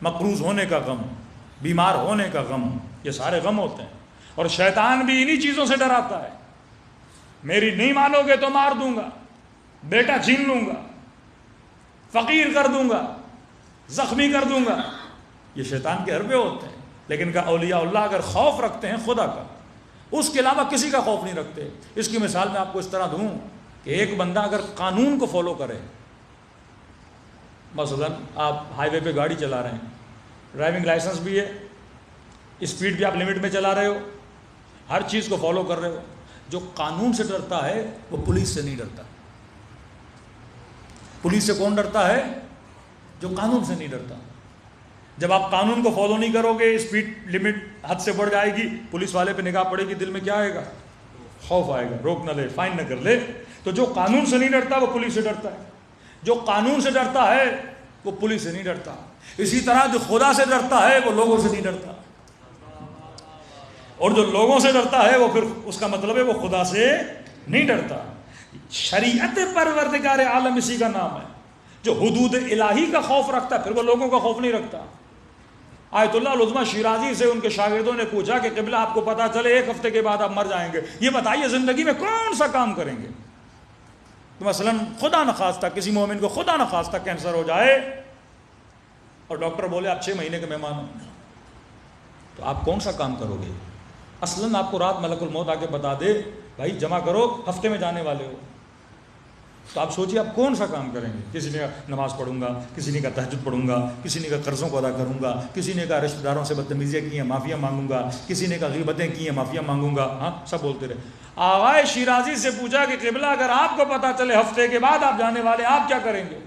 مقروض ہونے کا غم، بیمار ہونے کا غم، یہ سارے غم ہوتے ہیں. اور شیطان بھی انہی چیزوں سے ڈراتا ہے. میری نہیں مانو گے تو مار دوں گا، بیٹا چھین لوں گا، فقیر کر دوں گا، زخمی کر دوں گا. یہ شیطان کے حربے ہوتے ہیں. لیکن کہ اولیاء اللہ اگر خوف رکھتے ہیں خدا کا، اس کے علاوہ کسی کا خوف نہیں رکھتے. اس کی مثال میں آپ کو اس طرح دوں کہ ایک بندہ اگر قانون کو فالو کرے، مثلا آپ ہائی وے پہ گاڑی چلا رہے ہیں، ڈرائیونگ لائسنس بھی ہے، اسپیڈ بھی آپ لمٹ میں چلا رہے ہو، ہر چیز کو فالو کر رہے ہو. جو قانون سے ڈرتا ہے وہ پولیس سے نہیں ڈرتا. پولیس سے کون ڈرتا ہے؟ جو قانون سے نہیں ڈرتا. جب آپ قانون کو فالو نہیں کرو گے، اسپیڈ لمٹ حد سے بڑھ جائے گی، پولیس والے پہ نگاہ پڑے گی، دل میں کیا آئے گا؟ خوف آئے گا. روک نہ لے، فائن نہ کر لے. تو جو قانون سے نہیں ڈرتا وہ پولیس سے ڈرتا ہے. جو قانون سے ڈرتا ہے وہ پولیس سے نہیں ڈرتا. اسی طرح جو خدا سے ڈرتا ہے وہ لوگوں سے نہیں ڈرتا. اور جو لوگوں سے ڈرتا ہے وہ پھر اس کا مطلب ہے وہ خدا سے نہیں ڈرتا. شریعت پروردگار عالم اسی کا نام ہے. جو حدود الہی کا خوف رکھتا ہے پھر وہ لوگوں کا خوف نہیں رکھتا. آیت اللہ العظمیٰ شیرازی سے ان کے شاگردوں نے پوچھا کہ قبلہ آپ کو پتا چلے 1 ہفتے کے بعد آپ مر جائیں گے، یہ بتائیے زندگی میں کون سا کام کریں گے؟ تو مثلا خدا نخواستہ کسی مومن کو خدا نخواستہ کینسر ہو جائے اور ڈاکٹر بولے آپ 6 مہینے کے مہمان ہو، تو آپ کون سا کام کرو گے؟ اصلاً آپ کو رات ملک الموت آ کے بتا دے بھائی جمع کرو، ہفتے میں جانے والے ہو، تو آپ سوچیے آپ کون سا کام کریں گے؟ کسی نے کہا نماز پڑھوں گا، کسی نے کہا تہجد پڑھوں گا، کسی نے کہا قرضوں کو ادا کروں گا، کسی نے کہا رشتہ داروں سے بدتمیزیاں کی ہیں معافیاں مانگوں گا، کسی نے کہا غیبتیں کی ہیں معافیاں مانگوں گا. ہاں سب بولتے رہے. آغا شیرازی سے پوچھا کہ قبلہ اگر آپ کو پتا چلے ہفتے کے بعد آپ جانے والے، آپ کیا کریں گے؟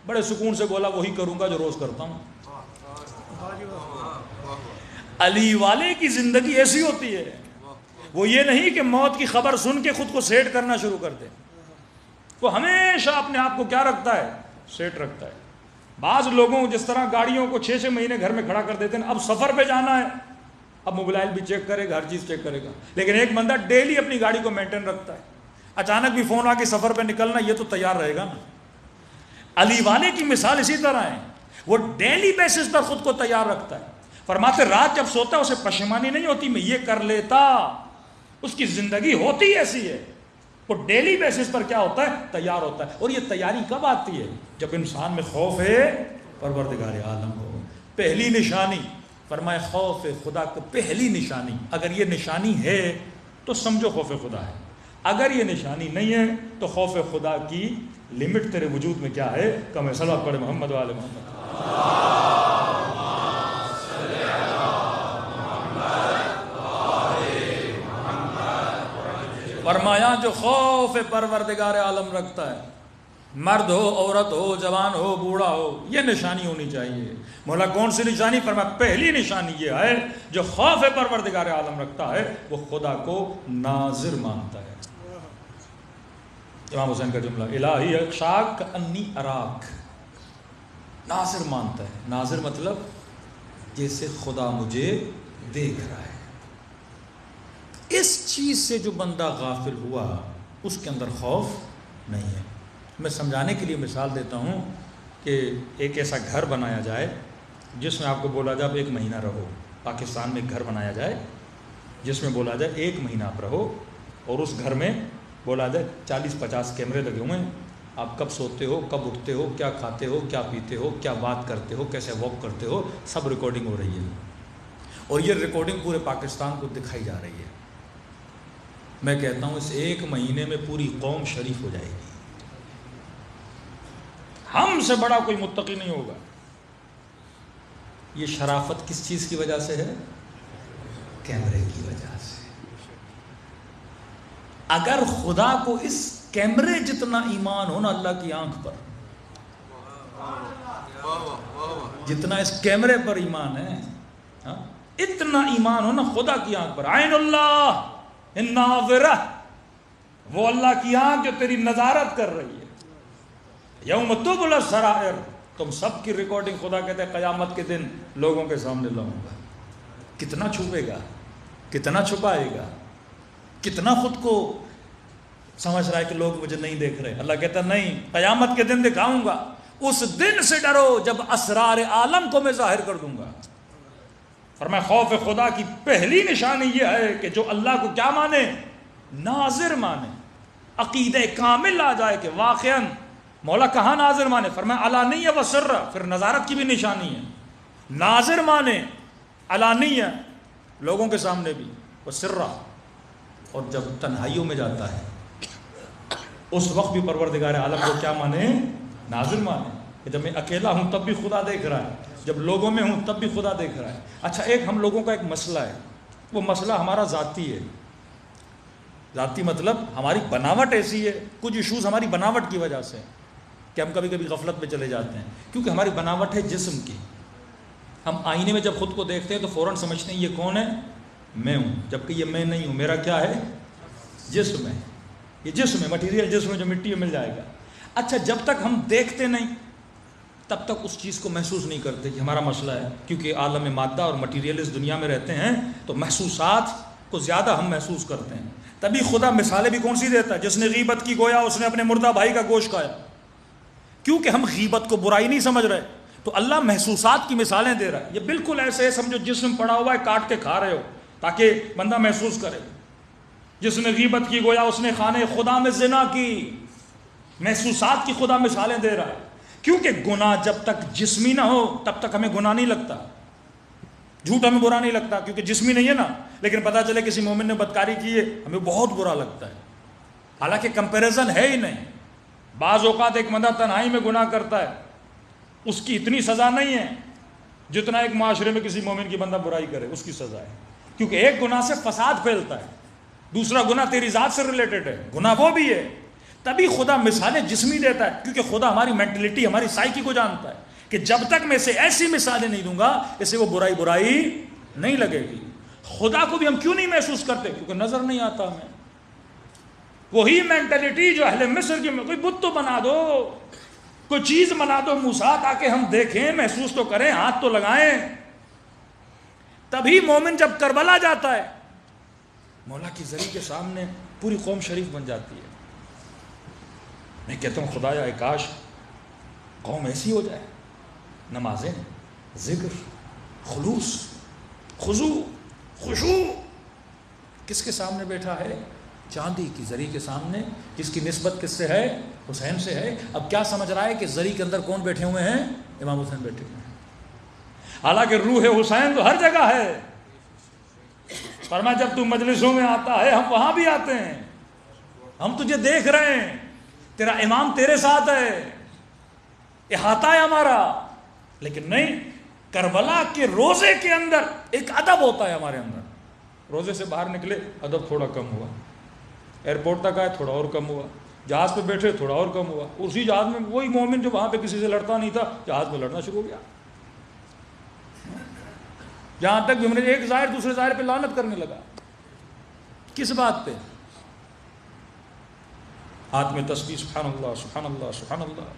بڑے سکون سے بولا وہی کروں گا جو روز کرتا ہوں. علی والے کی زندگی ایسی ہوتی ہے، وہ یہ نہیں کہ موت کی خبر سن کے خود کو سیٹ کرنا شروع کر دے. وہ ہمیشہ اپنے آپ کو کیا رکھتا ہے؟ سیٹ رکھتا ہے. بعض لوگوں جس طرح گاڑیوں کو 6 مہینے گھر میں کھڑا کر دیتے ہیں، اب سفر پہ جانا ہے، اب موبائل بھی چیک کرے گا، ہر چیز چیک کرے گا. لیکن ایک بندہ ڈیلی اپنی گاڑی کو مینٹین رکھتا ہے. اچانک بھی فون آ کے سفر پہ نکلنا، یہ تو تیار رہے گا نا. علی والے کی مثال اسی طرح ہے، وہ ڈیلی بیسس پر خود کو تیار رکھتا ہے. فرماتے رات جب سوتا ہے اسے پشیمانی نہیں ہوتی میں یہ کر لیتا. اس کی زندگی ہوتی ایسی ہے، وہ ڈیلی بیسس پر کیا ہوتا ہے؟ تیار ہوتا ہے. اور یہ تیاری کب آتی ہے؟ جب انسان میں خوف ہے پروردگار عالم ہو. پہلی نشانی فرمائے خوف خدا کی پہلی نشانی، اگر یہ نشانی ہے تو سمجھو خوف خدا ہے. اگر یہ نشانی نہیں ہے تو خوف خدا کی لمٹ تیرے وجود میں کیا ہے؟ کم ہے. صلوات پڑھے محمد والے محمد. فرمایا جو خوف پروردگار عالم رکھتا ہے، مرد ہو، عورت ہو، جوان ہو، بوڑھا ہو، یہ نشانی ہونی چاہیے. مولا کون سی نشانی؟ فرمایا پہلی نشانی یہ ہے جو خوف پروردگار عالم رکھتا ہے وہ خدا کو ناظر مانتا ہے. امام حسین کا جملہ الہی اخشاک انی اراک. ناظر مانتا ہے. ناظر مطلب جیسے خدا مجھے دیکھ رہا ہے. اس چیز سے جو بندہ غافل ہوا اس کے اندر خوف نہیں ہے. میں سمجھانے کے لیے مثال دیتا ہوں کہ ایک ایسا گھر بنایا جائے جس میں آپ کو بولا جائے آپ 1 مہینہ رہو. پاکستان میں ایک گھر بنایا جائے جس میں بولا جائے 1 مہینہ آپ رہو، اور اس گھر میں بولا جائے 40-50 کیمرے لگے ہوئے ہیں. آپ کب سوتے ہو، کب اٹھتے ہو، کیا کھاتے ہو، کیا پیتے ہو، کیا بات کرتے ہو، کیسے واک کرتے ہو، سب ریکارڈنگ ہو رہی ہے. اور یہ ریکارڈنگ پورے پاکستان کو دکھائی جا رہی ہے. میں کہتا ہوں اس 1 مہینے میں پوری قوم شریف ہو جائے گی. ہم سے بڑا کوئی متقی نہیں ہوگا. یہ شرافت کس چیز کی وجہ سے ہے؟ کیمرے کی وجہ سے. اگر خدا کو اس کیمرے جتنا ایمان ہونا اللہ کی آنکھ پر، جتنا اس کیمرے پر ایمان ہے اتنا ایمان ہونا خدا کی آنکھ پر. عین اللہ الناظرہ، وہ اللہ کی آنکھ جو تیری نظارت کر رہی ہے. یوم تبلی السرائر، تم سب کی ریکارڈنگ خدا کہتے ہیں قیامت کے دن لوگوں کے سامنے لاؤں گا. کتنا چھپے گا، کتنا چھپائے گا، کتنا خود کو سمجھ رہا ہے کہ لوگ مجھے نہیں دیکھ رہے. اللہ کہتا نہیں، قیامت کے دن دکھاؤں گا. اس دن سے ڈرو جب اسرار عالم کو میں ظاہر کر دوں گا. فرمایا خوف خدا کی پہلی نشانی یہ ہے کہ جو اللہ کو کیا مانے؟ ناظر مانے. عقیدہ کامل آ جائے کہ واقعاً مولا کہاں ناظر مانے. فرمایا علانیہ و سر، پھر نظارت کی بھی نشانی ہے. ناظر مانے علانیہ، لوگوں کے سامنے بھی، وہ سرا، اور جب تنہائیوں میں جاتا ہے اس وقت بھی پروردگار عالم کو کیا مانے؟ ناظر مانے. کہ جب میں اکیلا ہوں تب بھی خدا دیکھ رہا ہے، جب لوگوں میں ہوں تب بھی خدا دیکھ رہا ہے. اچھا ایک ہم لوگوں کا ایک مسئلہ ہے، وہ مسئلہ ہمارا ذاتی ہے. ذاتی مطلب ہماری بناوٹ ایسی ہے، کچھ ایشوز ہماری بناوٹ کی وجہ سے کہ ہم کبھی کبھی غفلت میں چلے جاتے ہیں، کیونکہ ہماری بناوٹ ہے جسم کی. ہم آئینے میں جب خود کو دیکھتے ہیں تو فوراً سمجھتے ہیں یہ کون ہے؟ میں ہوں، جبکہ یہ میں نہیں ہوں. میرا کیا ہے؟ جسم ہے. یہ جسم ہے، مٹیریل جسم ہے جو مٹی میں مل جائے گا. اچھا جب تک ہم دیکھتے نہیں تب تک اس چیز کو محسوس نہیں کرتے کہ ہمارا مسئلہ ہے، کیونکہ عالم مادہ اور مٹیریل اس دنیا میں رہتے ہیں تو محسوسات کو زیادہ ہم محسوس کرتے ہیں. تبھی خدا مثالیں بھی کون سی دیتا ہے؟ جس نے غیبت کی گویا اس نے اپنے مردہ بھائی کا گوشت کھایا. کیونکہ ہم غیبت کو برائی نہیں سمجھ رہے تو اللہ محسوسات کی مثالیں دے رہا ہے. یہ بالکل ایسے ہے سمجھو جسم پڑا ہوا ہے، کاٹ کے کھا رہے ہو تاکہ بندہ محسوس کرے. جس نے غیبت کی گویا اس نے خانے خدا میں زنا کی. محسوسات کی خدا مثالیں دے رہا ہے، کیونکہ گناہ جب تک جسمی نہ ہو تب تک ہمیں گناہ نہیں لگتا. جھوٹ ہمیں برا نہیں لگتا کیونکہ جسمی نہیں ہے نا، لیکن پتہ چلے کسی مومن نے بدکاری کی ہے ہمیں بہت برا لگتا ہے، حالانکہ کمپیریزن ہے ہی نہیں. بعض اوقات ایک بندہ تنہائی میں گناہ کرتا ہے اس کی اتنی سزا نہیں ہے جتنا ایک معاشرے میں کسی مومن کی بندہ برائی کرے اس کی سزا ہے. کیونکہ ایک گناہ سے فساد پھیلتا ہے، دوسرا گناہ تیری ذات سے ریلیٹڈ ہے، گناہ وہ بھی ہے. تبھی خدا مثالیں جسمی دیتا ہے کیونکہ خدا ہماری مینٹلٹی ہماری سائیکی کو جانتا ہے کہ جب تک میں اسے ایسی مثالیں نہیں دوں گا اسے وہ برائی نہیں لگے گی. خدا کو بھی ہم کیوں نہیں محسوس کرتے؟ کیونکہ نظر نہیں آتا ہمیں. وہی مینٹلٹی جو اہل مصر کی، کوئی بت تو بنا دو، کوئی چیز بنا دو موسیٰ تاکہ ہم دیکھیں، محسوس تو کریں، ہاتھ تو لگائیں. تبھی مومن جب کربلا جاتا ہے مولا کی زری کے سامنے پوری قوم شریف بن جاتی ہے. میں کہتا ہوں خدایا کاش قوم ایسی ہو جائے. نمازیں، ذکر، خلوص، خضوع، خشوع. کس کے سامنے بیٹھا ہے؟ چاندی کی زری کے سامنے. جس کی نسبت کس سے ہے؟ حسین سے ہے. اب کیا سمجھ رہا ہے کہ زری کے اندر کون بیٹھے ہوئے ہیں؟ امام حسین بیٹھے ہوئے ہیں. حالانکہ روح حسین تو ہر جگہ ہے. فرمایا جب تو مجلسوں میں آتا ہے ہم وہاں بھی آتے ہیں، ہم تجھے دیکھ رہے ہیں، تیرا امام تیرے ساتھ ہے، احاطہ ہے ہمارا. لیکن نہیں، کربلا کے روزے کے اندر ایک ادب ہوتا ہے ہمارے اندر. روزے سے باہر نکلے ادب تھوڑا کم ہوا، ایئرپورٹ تک آئے تھوڑا اور کم ہوا، جہاز پہ بیٹھے تھوڑا اور کم ہوا. اسی جہاز میں وہی مومن جو وہاں پہ کسی سے لڑتا نہیں تھا جہاز میں لڑنا شروع ہو گیا. جہاں تک بھی ہم نے ایک ظاہر دوسرے ظاہر پہ لعنت کرنے لگا. کس بات پہ؟ ہاتھ میں تسبیح، سبحان اللہ سبحان اللہ سبحان اللہ.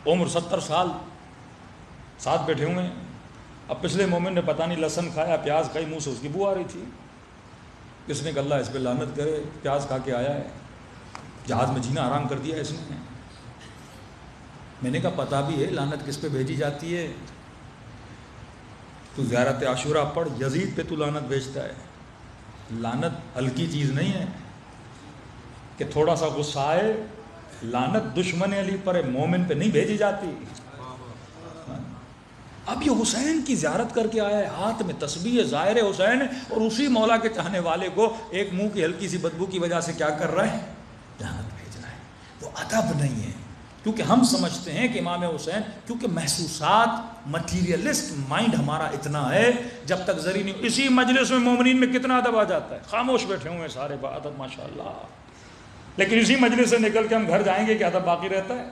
عمر 70 سال ساتھ بیٹھے ہوئے ہیں. اب پچھلے مومن نے پتہ نہیں لہسن کھایا، پیاز کھائی، منہ سے اس کی بو آ رہی تھی. اس نے کہا اللہ اس پہ لعنت کرے، پیاز کھا کے آیا ہے، جہاز میں جینا حرام کر دیا اس نے. میں نے کہا پتہ بھی ہے لعنت کس پہ بھیجی جاتی ہے. تو زیارت عاشورہ پڑھ، یزید پہ تو لعنت بھیجتا ہے. لعنت ہلکی چیز نہیں ہے کہ تھوڑا سا غصہ آئے. لعنت دشمن علی پر مومن پہ نہیں بھیجی جاتی. اب یہ حسین کی زیارت کر کے آیا ہے، ہاتھ میں تسبیح، ظاہر حسین، اور اسی مولا کے چاہنے والے کو ایک منہ کی ہلکی سی بدبو کی وجہ سے کیا کر رہا ہے؟ لعنت بھیج رہا ہے. وہ ادب نہیں ہے. کیونکہ ہم سمجھتے ہیں کہ امام حسین، کیونکہ محسوسات، مٹیریلسٹ مائنڈ ہمارا اتنا ہے، جب تک زری نہیں. اسی مجلس میں مومنین میں کتنا ادب آ جاتا ہے، خاموش بیٹھے ہوئے ہیں سارے با ادب ماشاءاللہ. لیکن اسی مجلس سے نکل کے ہم گھر جائیں گے کہ ادب باقی رہتا ہے؟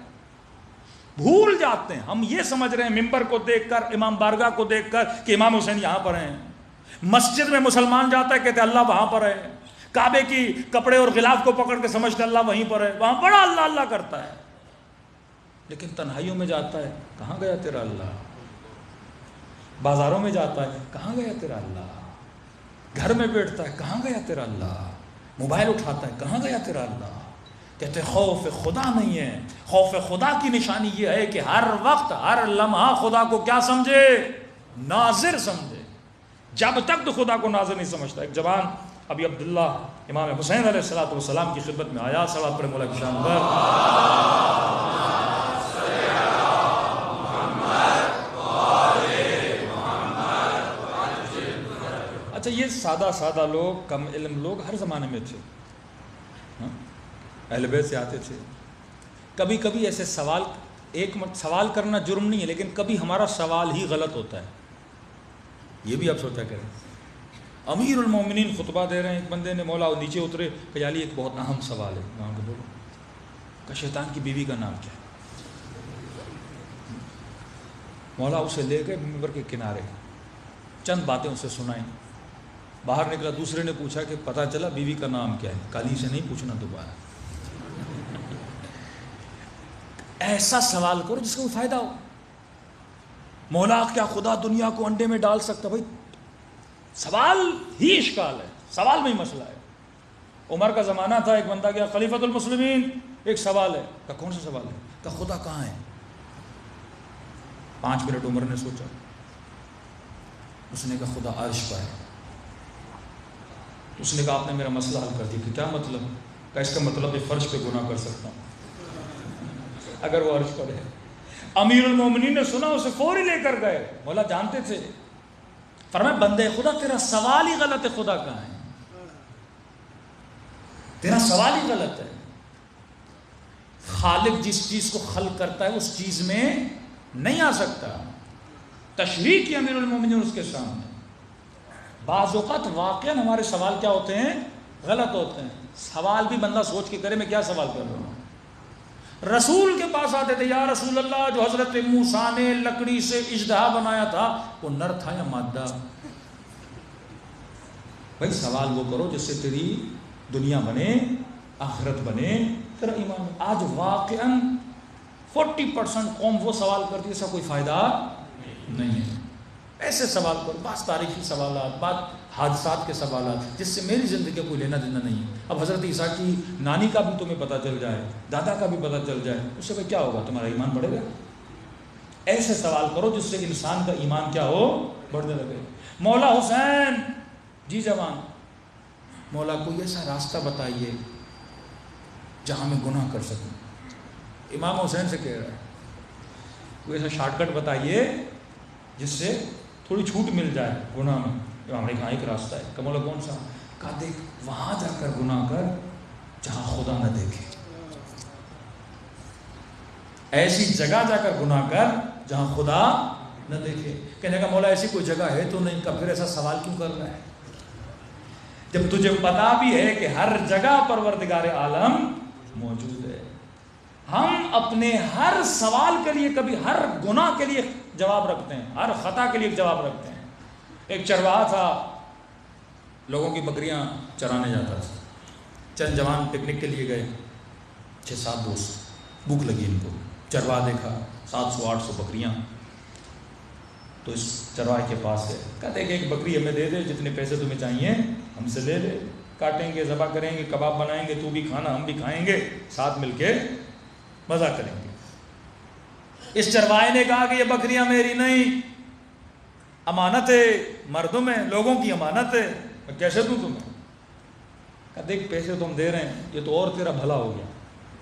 بھول جاتے ہیں. ہم یہ سمجھ رہے ہیں ممبر کو دیکھ کر، امام بارگاہ کو دیکھ کر کہ امام حسین یہاں پر ہیں. مسجد میں مسلمان جاتا ہے کہتے اللہ وہاں پر ہے. کعبے کی کپڑے اور غلاف کو پکڑ کے سمجھتے اللہ وہیں پر ہے، وہاں بڑا اللہ اللہ کرتا ہے. لیکن تنہائیوں میں جاتا ہے کہاں گیا تیرا اللہ؟ بازاروں میں جاتا ہے کہاں گیا تیرا اللہ؟ گھر میں بیٹھتا ہے کہاں گیا تیرا اللہ؟ موبائل اٹھاتا ہے، کہاں گیا تیرا اللہ؟ کہتے خوف خدا نہیں ہے. خوف خدا کی نشانی یہ ہے کہ ہر وقت ہر لمحہ خدا کو کیا سمجھے؟ ناظر سمجھے. جب تک تو خدا کو ناظر نہیں سمجھتا. ایک جوان ابھی عبداللہ امام حسین علیہ السلام کی خدمت میں آیا. صلوات پڑھیں مولا کی شان پر. اچھا یہ سادہ لوگ، کم علم لوگ ہر زمانے میں تھے، اہل بیت سے آتے تھے. کبھی کبھی ایسے سوال کرنا جرم نہیں ہے، لیکن کبھی ہمارا سوال ہی غلط ہوتا ہے. یہ بھی آپ سوچا کریں. امیر المومنین خطبہ دے رہے ہیں، ایک بندے نے مولا نیچے اترے کہ یالی ایک بہت اہم سوال ہے. وہاں کو بولو کہ شیطان کی بیوی کا نام کیا ہے؟ مولا اسے لے گئے منبر کے کنارے، چند باتیں اسے سنائیں. باہر نکلا، دوسرے نے پوچھا کہ پتہ چلا بیوی کا نام کیا ہے؟ کالی سے نہیں پوچھنا دوبارہ. ایسا سوال کرو جس کو فائدہ ہو. مولا کیا خدا دنیا کو انڈے میں ڈال سکتا؟ بھائی سوال ہی اشکال ہے، سوال میں ہی مسئلہ ہے. عمر کا زمانہ تھا، ایک بندہ گیا خلیفۃ المسلمین، ایک سوال ہے. کہا کون سا سوال ہے؟ کہا خدا کہاں ہے؟ 5 منٹ عمر نے سوچا. اس نے کہا خدا عرش پر ہے. اس نے کہا آپ نے میرا مسئلہ حل کر دیا. کہ کیا مطلب؟ کہ اس کا مطلب ہے فرش پہ گناہ کر سکتا ہوں اگر وہ عرش پر ہے. امیر المومنین نے سنا، اسے فوری لے کر گئے. مولا جانتے تھے، فرمایا بندے خدا تیرا سوال ہی غلط ہے. خدا کہاں ہے؟ تیرا سوال ہی غلط ہے. خالق جس چیز کو خلق کرتا ہے اس چیز میں نہیں آ سکتا. تشریح کی امیر المومنین اس کے سامنے. بعض اوقات واقعا ہمارے سوال کیا ہوتے ہیں؟ غلط ہوتے ہیں. سوال بھی بندہ سوچ کے کرے میں کیا سوال کر رہا ہوں. رسول کے پاس آتے تھے، یا رسول اللہ جو حضرت موسیٰ نے لکڑی سے اژدہا بنایا تھا وہ نر تھا یا مادہ؟ بھائی سوال وہ کرو جس سے تیری دنیا بنے، آخرت بنے، تیرا ایمان. آج واقعا 40% قوم وہ سوال کرتی ہے، اس کا کوئی فائدہ نہیں ہے. ایسے سوال کرو، بعض تاریخی سوالات، بعض حادثات کے سوالات جس سے میری زندگی کا کوئی لینا دینا نہیں ہے. اب حضرت عیسیٰ کی نانی کا بھی تمہیں پتہ چل جائے، دادا کا بھی پتہ چل جائے، اس سے بھائی کیا ہوگا؟ تمہارا ایمان بڑھے گا. ایسے سوال کرو جس سے انسان کا ایمان کیا ہو؟ بڑھنے لگے. مولا حسین، جی جوان، مولا کوئی ایسا راستہ بتائیے جہاں میں گناہ کر سکوں. امام حسین سے کہہ رہا ہے کوئی ایسا شارٹ کٹ بتائیے جس سے تھوڑی چھوٹ مل جائے گناہ میں. امام نے کہا ایک راستہ ہے. کہ مولا کون سا؟ کہا دیکھ وہاں جا کر گناہ کر جہاں خدا نہ دیکھے. ایسی جگہ جا کر گناہ کر جہاں خدا نہ دیکھے. کہنے کا مولا ایسی کوئی جگہ ہے تو نہیں. کا پھر ایسا سوال کیوں کر رہا ہے جب تجھے پتا بھی ہے کہ ہر جگہ پروردگار عالم موجود ہے؟ ہم اپنے ہر سوال کے لیے، کبھی ہر گناہ کے لیے جواب رکھتے ہیں، ہر خطا کے لیے جواب رکھتے ہیں. ایک چرواہا تھا، لوگوں کی بکریاں چرانے جاتا تھا. چند جوان پکنک کے لیے گئے، 6-7 دوست، بھوک لگی ان کو. چرواہا دیکھا 700-800 بکریاں، تو اس چرواہے کے پاس گئے. کہتے کہ ایک بکری ہمیں دے دے، جتنے پیسے تمہیں چاہیے ہم سے لے لے، کاٹیں گے، ذبح کریں گے، کباب بنائیں گے، تو بھی کھانا ہم بھی کھائیں گے، ساتھ مل کے مزہ کریں گے. اس چرواہے نے کہا کہ یہ بکریاں میری نہیں، امانت ہے، مردوں میں لوگوں کی امانت ہے، میں کیسے دوں تمہیں؟ کہ دیکھ پیسے تم دے رہے ہیں، یہ تو اور تیرا بھلا ہو گیا.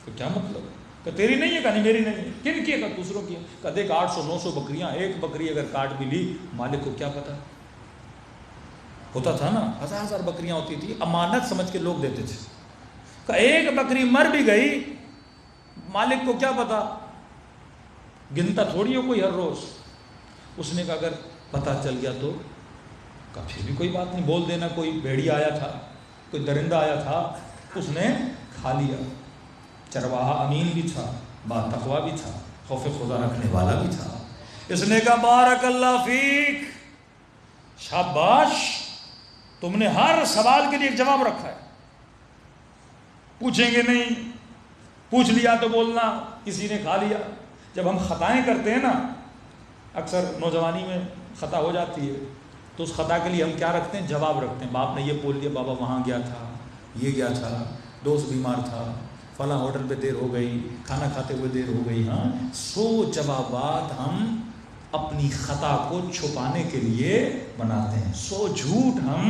تو کیا مطلب؟ کہ تیری نہیں ہے؟ کہ نہیں میری نہیں ہے. کن کی ہے؟ کہ دوسروں کی ہے. کہ دیکھ 800-900 بکریاں، ایک بکری اگر کاٹ بھی لی مالک کو کیا پتا؟ ہوتا تھا نا، 1000 بکریاں ہوتی تھی، امانت سمجھ کے لوگ دیتے تھے. کہ ایک بکری مر بھی گئی مالک کو کیا پتا؟ گنتا تھوڑی ہو کوئی ہر روز. اس نے کہا اگر پتہ چل گیا تو؟ کہا پھر بھی کوئی بات نہیں، بول دینا کوئی بھیڑیا آیا تھا، کوئی درندہ آیا تھا، اس نے کھا لیا. چرواہا امین بھی تھا، با تقویٰ بھی تھا، خوف خدا رکھنے والا بھی تھا. اس نے کہا بارک اللہ فیک، شاباش، تم نے ہر سوال کے لیے ایک جواب رکھا ہے. پوچھیں گے نہیں، پوچھ لیا تو بولنا کسی نے کھا لیا. جب ہم خطائیں کرتے ہیں نا، اکثر نوجوانی میں خطا ہو جاتی ہے، تو اس خطا کے لیے ہم کیا رکھتے ہیں؟ جواب رکھتے ہیں. باپ نے یہ بول دیا، بابا وہاں گیا تھا، یہ کیا تھا، دوست بیمار تھا، فلاں ہوٹل پہ دیر ہو گئی، کھانا کھاتے ہوئے دیر ہو گئی. ہاں 100 جوابات ہم اپنی خطا کو چھپانے کے لیے بناتے ہیں، 100 جھوٹ ہم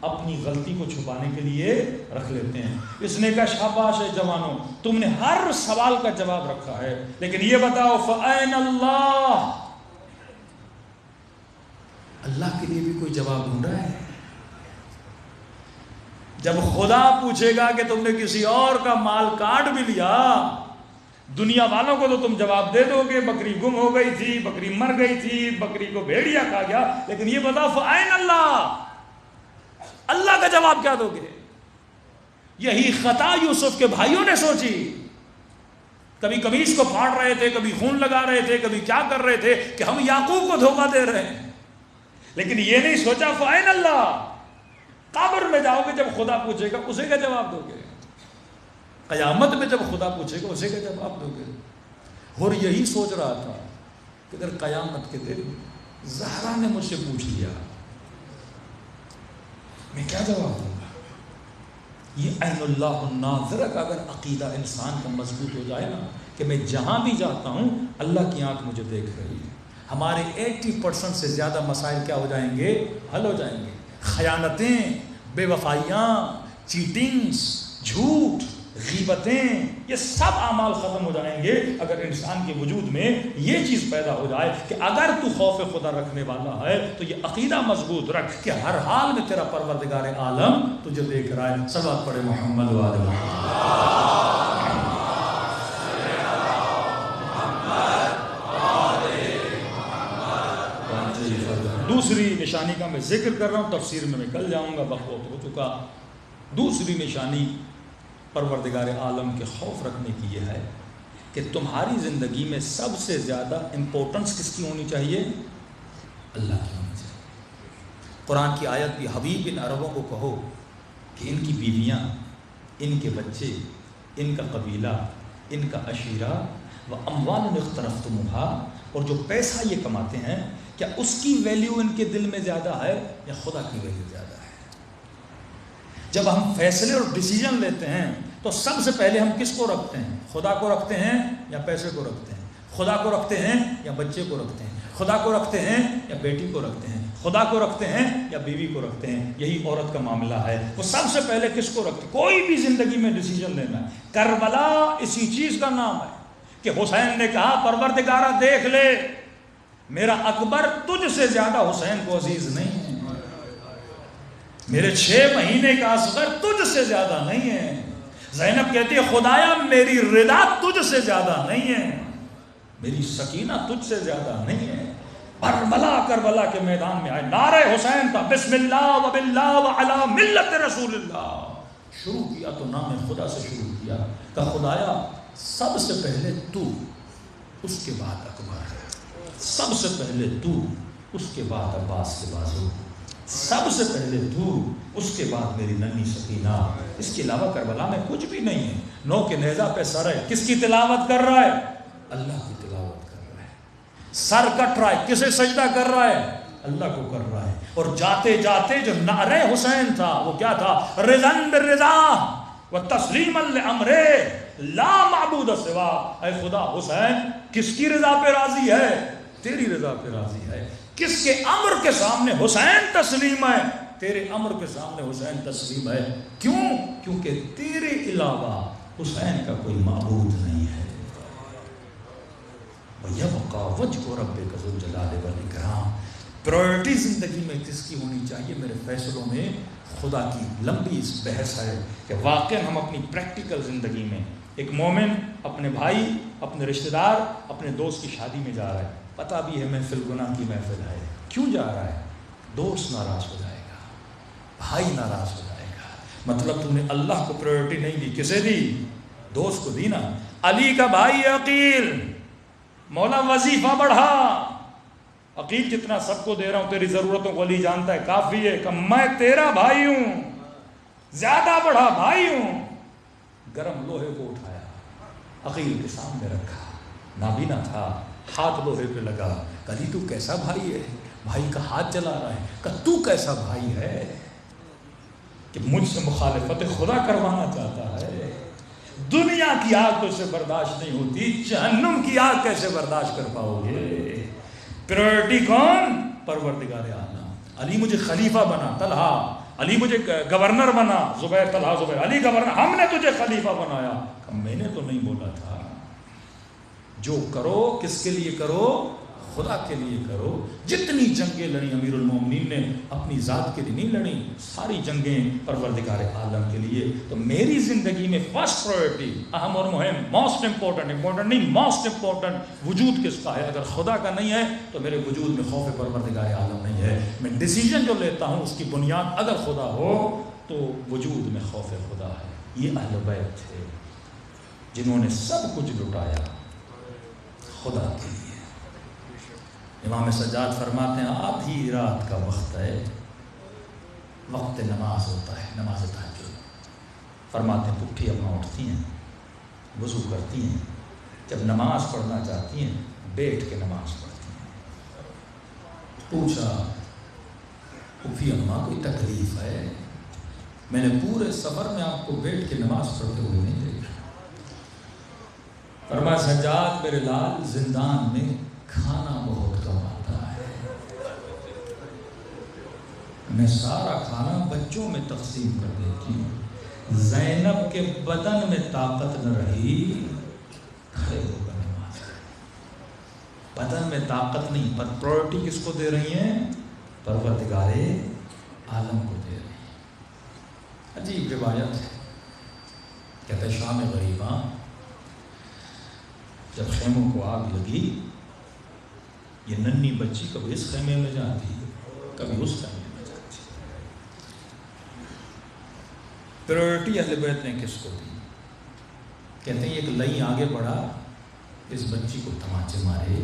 اپنی غلطی کو چھپانے کے لیے رکھ لیتے ہیں. اس نے کہا شاباش ہے جوانوں، تم نے ہر سوال کا جواب رکھا ہے، لیکن یہ بتاؤ فَأَيْنَ اللَّهُ، اللہ کے لیے بھی کوئی جواب ڈھونڈ رہا ہے؟ جب خدا پوچھے گا کہ تم نے کسی اور کا مال کاٹ بھی لیا، دنیا والوں کو تو تم جواب دے دو گے، بکری گم ہو گئی تھی، بکری مر گئی تھی، بکری کو بھیڑیا کھا گیا، لیکن یہ بتاؤ فَأَيْنَ اللَّهُ، اللہ کا جواب کیا دو گے؟ یہی خطا یوسف کے بھائیوں نے سوچی. کبھی قمیص کو پھاڑ رہے تھے، کبھی خون لگا رہے تھے، کبھی کیا کر رہے تھے کہ ہم یعقوب کو دھوکہ دے رہے ہیں، لیکن یہ نہیں سوچا فَأَيْنَ اللَّهُ، قبر میں جاؤ گے جب خدا پوچھے گا اسے کا جواب دو گے، قیامت میں جب خدا پوچھے گا اسے کا جواب دو گے. اور یہی سوچ رہا تھا کہ اگر قیامت کے دن زہرا نے مجھ سے پوچھ لیا میں کیا جواب دوں گا. یہ عین اللہ الناظرہ کا اگر عقیدہ انسان کا مضبوط ہو جائے نا کہ میں جہاں بھی جاتا ہوں اللہ کی آنکھ مجھے دیکھ رہی ہے، ہمارے 80% سے زیادہ مسائل کیا ہو جائیں گے؟ حل ہو جائیں گے. خیانتیں، بے وفائیاں، چیٹنگز، جھوٹ، غیبتیں، یہ سب اعمال ختم ہو جائیں گے اگر انسان کے وجود میں یہ چیز پیدا ہو جائے کہ اگر تو خوف خدا رکھنے والا ہے تو یہ عقیدہ مضبوط رکھ کہ ہر حال میں تیرا پروردگار عالم تجھے دیکھ رہا ہے. صلوات پڑھے محمد و آل محمد. دوسری نشانی کا میں ذکر کر رہا ہوں، تفسیر میں کل جاؤں گا، وقت ہو چکا. دوسری نشانی پروردگار عالم کے خوف رکھنے کی یہ ہے کہ تمہاری زندگی میں سب سے زیادہ امپورٹنس کس کی ہونی چاہیے؟ اللہ کی ہونی چاہیے. قرآن کی آیت بھی حبیب ان عربوں کو کہو کہ ان کی بیویاں، ان کے بچے، ان کا قبیلہ، ان کا عشیرہ و اموال اقترفتموها، اور جو پیسہ یہ کماتے ہیں کیا اس کی ویلیو ان کے دل میں زیادہ ہے یا خدا کی ویلیو زیادہ ہے؟ جب ہم فیصلے اور ڈیسیجن لیتے ہیں تو سب سے پہلے ہم کس کو رکھتے ہیں؟ خدا کو رکھتے ہیں یا پیسے کو رکھتے ہیں؟ خدا کو رکھتے ہیں یا بچے کو رکھتے ہیں؟ خدا کو رکھتے ہیں یا بیٹی کو رکھتے ہیں؟ خدا کو رکھتے ہیں یا بیوی کو رکھتے ہیں؟ یہی عورت کا معاملہ ہے. وہ سب سے پہلے کس کو رکھتے؟ کوئی بھی زندگی میں ڈیسیجن لینا ہے. کربلا اسی چیز کا نام ہے کہ حسین نے کہا پروردگارہ دیکھ لے میرا اکبر تجھ سے زیادہ حسین کو عزیز نہیں ہے، میرے 6 مہینے کا اصغر تجھ سے زیادہ نہیں ہے. زینب کہتی ہے خدایا میری رضا تجھ سے زیادہ نہیں ہے، میری سکینہ تجھ سے زیادہ نہیں ہے. کربلا کے میدان میں آئے، نعرہ حسین تھا، بسم اللہ و باللہ و علی ملت رسول اللہ. شروع کیا تو نام خدا سے شروع کیا، کہ خدایا سب سے پہلے تو، اس کے بعد اکبر، سب سے پہلے تو، اس کے بعد عباس کے بازو، سب سے پہلے تو، اس کے بعد میری ننھی سکینہ. اس کے علاوہ کربلا میں کچھ بھی نہیں ہے. 9 کے نیزہ پہ سر ہے، کس کی تلاوت کر رہا ہے؟ اللہ کی تلاوت کر رہا ہے. سر کٹ رہا ہے، کسے سجدہ کر رہا ہے؟ اللہ کو کر رہا ہے. اور جاتے جاتے جو نعرہ حسین تھا وہ کیا تھا؟ رضاً بالرضا و تسلیما لامرہ لا معبود سوا. اے خدا حسین کس کی رضا پہ راضی ہے؟ تیری رضا پہ راضی ہے. کس کے امر کے سامنے حسین تسلیم ہے؟ تیرے امر کے سامنے حسین تسلیم ہے. کیوں؟ کیونکہ تیرے علاوہ حسین کا کوئی معبود نہیں ہے. وَيَبْقَى وَجْهُ رَبِّكَ ذُو الْجَلَالِ وَالْإِكْرَامِ. پرائرٹی زندگی میں کس کی ہونی چاہیے؟ میرے فیصلوں میں خدا کی لمبی اس بحث ہے کہ واقعا ہم اپنی پریکٹیکل زندگی میں، ایک مومن اپنے بھائی، اپنے رشتہ دار، اپنے دوست کی شادی میں جا رہا ہے، پتہ بھی ہے محفل گناہ کی محفل ہے. کیوں جا رہا ہے؟ دوست ناراض ہو جائے گا، بھائی ناراض ہو جائے گا. مطلب تم نے اللہ کو پرائرٹی نہیں دی. کسے دی؟ دوست کو دی نا. علی کا بھائی عقیل، مولا وظیفہ بڑھا. عقیل جتنا سب کو دے رہا ہوں تیری ضرورتوں کو علی جانتا ہے، کافی ہے کہ میں تیرا بھائی ہوں، زیادہ بڑھا بھائی ہوں. گرم لوہے کو اٹھایا، عقیل کے سامنے رکھا، نابینا تھا، ہاتھ لوہے پہ لگا. کہا تو کیسا بھائی ہے؟ بھائی کا ہاتھ جلا رہا ہے. کہا تو کیسا بھائی ہے؟ کہ مجھ سے مخالفت خدا کروانا چاہتا ہے. دنیا کی آگ تو اسے برداشت نہیں ہوتی، جہنم کی آگ کیسے برداشت کر پاؤ گے؟ پریورٹی کون؟ پروردگار عالم. علی مجھے خلیفہ بنا، طلحہ. علی مجھے گورنر بنا، زبیر. طلحہ زبیر. علی گورنر. ہم نے تجھے خلیفہ بنایا. میں نے تو نہیں بولا تھا. جو کرو کس کے لیے کرو؟ خدا کے لیے کرو. جتنی جنگیں لڑی امیر المومنین نے اپنی ذات کے لیے نہیں لڑی، ساری جنگیں پروردگار عالم کے لیے. تو میری زندگی میں فرسٹ پرائرٹی، اہم اور مہم، موسٹ امپورٹنٹ، امپورٹنٹ نہیں موسٹ امپورٹنٹ وجود کس کا ہے؟ اگر خدا کا نہیں ہے تو میرے وجود میں خوف پروردگار عالم نہیں ہے. میں ڈیسیجن جو لیتا ہوں اس کی بنیاد اگر خدا ہو تو وجود میں خوف خدا ہے. یہ اہل بیت تھے جنہوں نے سب کچھ لٹایا خدا کے لیے. امام سجاد فرماتے ہیں آدھی رات کا وقت ہے، وقت نماز ہوتا ہے، نماز تہجد. فرماتے ہیں پٹھی اپنا اٹھتی ہیں، وضو کرتی ہیں، جب نماز پڑھنا چاہتی ہیں بیٹھ کے نماز پڑھتی ہیں. پوچھا پھوپھی اماں کوئی تکلیف ہے؟ میں نے پورے سفر میں آپ کو بیٹھ کے نماز پڑھتے ہوئے نہیں دیکھا. فرمایا سجاد میرے لال، زندان میں کھانا بہت کم آتا ہے، میں سارا کھانا بچوں میں تقسیم کر دیتی ہوں. زینب کے بدن میں طاقت نہ رہی، کھڑے ہو کر نماز. بدن میں طاقت نہیں، پر پرائرٹی کس کو دے رہی ہیں؟ پروردگار عالم کو دے رہی ہیں. عجیب روایت ہے، کہتے ہیں شام غریباں جب خیموں کو آگ لگی، یہ ننھی بچی کبھی اس خیمے میں جاتی کبھی اس خیمے میں جاتی. پریورٹی اہل بیت نے کس کو دی؟ کہتے ہیں ایک لئی آگے بڑھا، اس بچی کو تماچے مارے،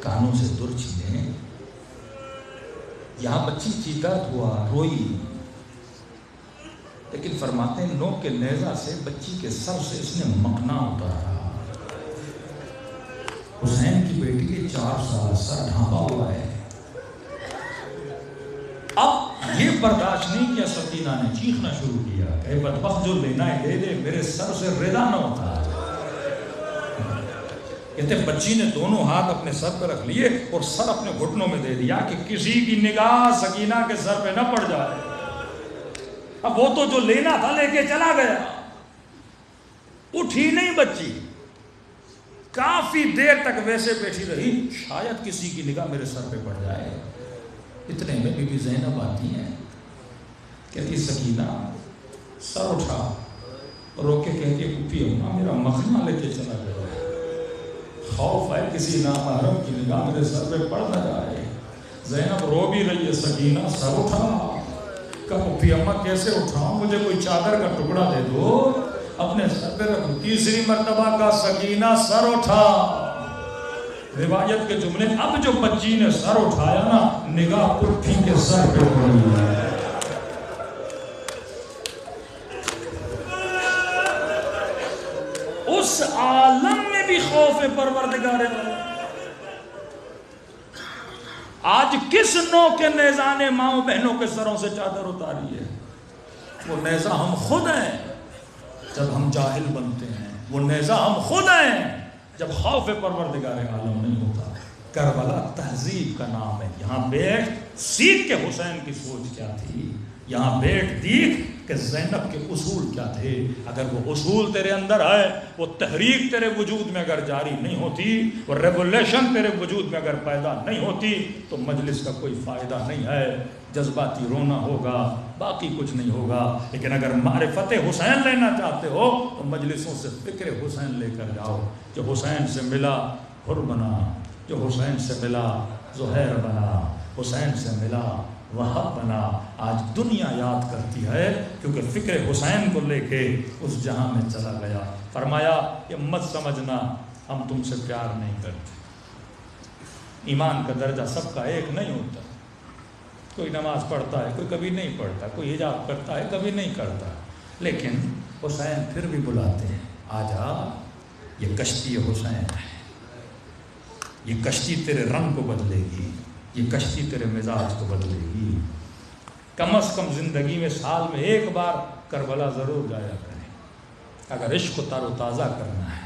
کانوں سے در چھینے. یہاں بچی چیخا ہوا، روئی، لیکن فرماتے ہیں نوک کے نیزہ سے بچی کے سر سے اس نے مکنا اتارا. حسین کی بیٹی کے 4 سال سر ڈھانپا ہوا ہے. اب یہ برداشت نہیں کیا، سکینہ نے چیخنا شروع کیا کہ بدبخت جو لینا ہے لے لے، میرے سر سے ردا نہ ہوتا. کہتے بچی نے دونوں ہاتھ اپنے سر پہ رکھ لیے اور سر اپنے گھٹنوں میں دے دیا کہ کسی کی نگاہ سکینہ کے سر پہ نہ پڑ جائے. اب وہ تو جو لینا تھا لے کے چلا گیا. اٹھی نہیں بچی، کافی دیر تک ویسے بیٹھی رہی، شاید کسی کی نگاہ میرے سر پہ پڑ جائے. اتنے میں بی بی زینب آتی ہیں، کہتی سکینہ سر اٹھا، رو کے کہتی ہے پھوپھی اماں میرا مکھنا لے کے چلا گیا، خوف ہے کسی نامحرم کی نگاہ میرے سر پہ پڑ نہ جائے. زینب رو بھی رہی ہے، سکینہ سر اٹھا. کہ پھوپھی اماں کیسے اٹھاؤں، مجھے کوئی چادر کا ٹکڑا دے دو اپنے سر پہ رکھوں. تیسری مرتبہ کا سکینہ سر اٹھا. روایت کے جملے، اب جو بچی نے سر اٹھایا نا، نگاہ پٹھی کے سر پہ پڑی ہے. اس عالم میں بھی خوف پروردگار ہے. آج کس نو کے نیزہ نے ماؤں بہنوں کے سروں سے چادر اتاری ہے؟ وہ نیزہ ہم خود ہیں جب ہم جاہل بنتے ہیں، وہ نیزہ ہم خود ہیں جب خوف پروردگار عالم نہیں ہوتا. کربلا تہذیب کا نام ہے. یہاں بیٹھ سیکھ کے حسین کی سوچ کیا تھی، یہاں بیٹھ دیکھ کہ زینب کے اصول کیا تھے. اگر وہ اصول تیرے اندر ہے، وہ تحریک تیرے وجود میں اگر جاری نہیں ہوتی، وہ ریولیشن تیرے وجود میں اگر پیدا نہیں ہوتی، تو مجلس کا کوئی فائدہ نہیں ہے. جذباتی رونا ہوگا، باقی کچھ نہیں ہوگا. لیکن اگر معرفت حسین لینا چاہتے ہو تو مجلسوں سے فکر حسین لے کر جاؤ. جو حسین سے ملا حر بنا، جو حسین سے ملا زہیر بنا، حسین سے ملا وہب بنا. آج دنیا یاد کرتی ہے کیونکہ فکر حسین کو لے کے اس جہاں میں چلا گیا. فرمایا یہ مت سمجھنا ہم تم سے پیار نہیں کرتے. ایمان کا درجہ سب کا ایک نہیں ہوتا. کوئی نماز پڑھتا ہے، کوئی کبھی نہیں پڑھتا، کوئی حجاب کرتا ہے، کبھی نہیں کرتا. لیکن حسین پھر بھی بلاتے ہیں، آجا یہ کشتی حسین ہے، یہ کشتی تیرے رنگ کو بدلے گی، یہ کشتی تیرے مزاج کو بدلے گی. کم از کم زندگی میں سال میں ایک بار کربلا ضرور جایا کریں اگر عشق کو تر و تازہ کرنا ہے.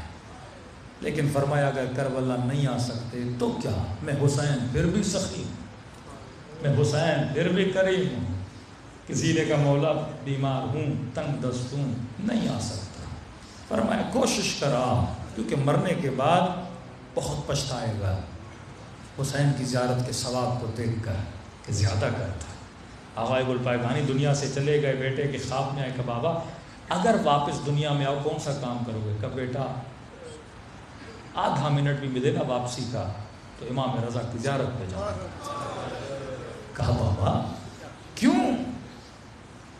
لیکن فرمایا اگر کربلا نہیں آ سکتے تو کیا، میں حسین پھر بھی سخی ہوں، میں حسین پھر بھی کریم ہوں. کسی نے کہا مولا بیمار ہوں، تنگ دست ہوں، نہیں آ سکتا. فرمایا کوشش کرا، کیونکہ مرنے کے بعد بہت پچھتائے گا. حسین کی زیارت کے ثواب کو دیکھ کر کہ زیادہ کرتا. آقا گلپائگانی دنیا سے چلے گئے، بیٹے کے خواب میں آئے کہ بابا اگر واپس دنیا میں آؤ کون سا کام کرو گے؟ کہ بیٹا آدھا منٹ بھی ملے نا واپسی کا تو امام رضا کی زیارت پہ جاؤں. کہا بابا کیوں؟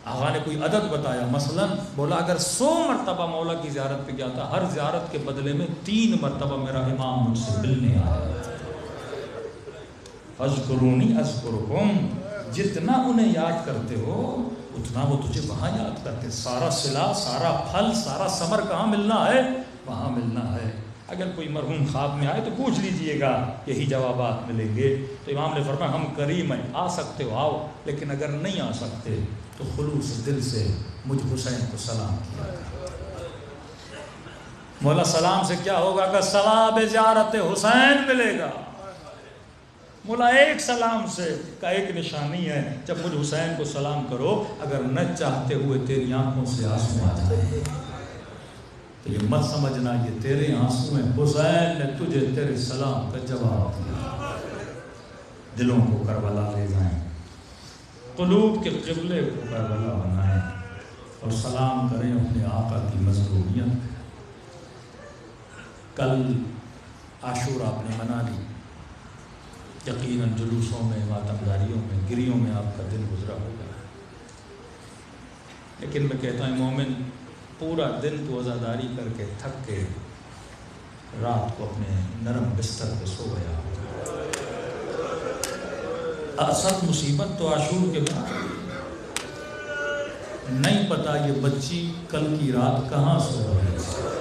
آقا نے کوئی عدد بتایا، مثلا بولا اگر 100 مرتبہ مولا کی زیارت پہ جاتا، ہر زیارت کے بدلے میں 3 مرتبہ میرا امام مجھ سے ملنے آیا. اذکرونی اذکرکم، جتنا انہیں یاد کرتے ہو اتنا وہ تجھے وہاں یاد کرتے. سارا صلہ، سارا پھل، سارا ثمر کہاں ملنا ہے؟ وہاں ملنا ہے. اگر کوئی مرحوم خواب میں آئے تو پوچھ لیجئے گا، یہی جوابات ملیں گے. تو امام نے فرمایا ہم کریم ہیں، آ سکتے ہو آؤ، لیکن اگر نہیں آ سکتے تو خلوص دل سے مجھ حسین کو سلام کیا. مولا سلام سے کیا ہوگا کہ ثواب زیارت حسین ملے گا. مولا ایک سلام سے کا ایک نشانی ہے، جب مجھ حسین کو سلام کرو اگر نہ چاہتے ہوئے تیری آنکھوں سے آنسو آ جائے تو یہ مت سمجھنا یہ تیرے آنسو ہیں، حسین نے تجھے تیرے سلام کا جواب دیا. دلوں کو کربلا لے جائیں، قلوب کے قبلے کو کربلا بنائیں اور سلام کریں اپنے آقا کی مظلومیت. کل عاشورہ آپ نے منا لی، یقیناً جلوسوں میں، ماتمداریوں میں، گریوں میں آپ کا دن گزرا ہوگا. لیکن میں کہتا ہوں مومن پورا دن تو عزاداری کر کے تھک کے رات کو اپنے نرم بستر پہ سو گیا ہوگا. اصل مصیبت تو عاشور کے بعد نہیں پتا یہ بچی کل کی رات کہاں سو رہی ہے.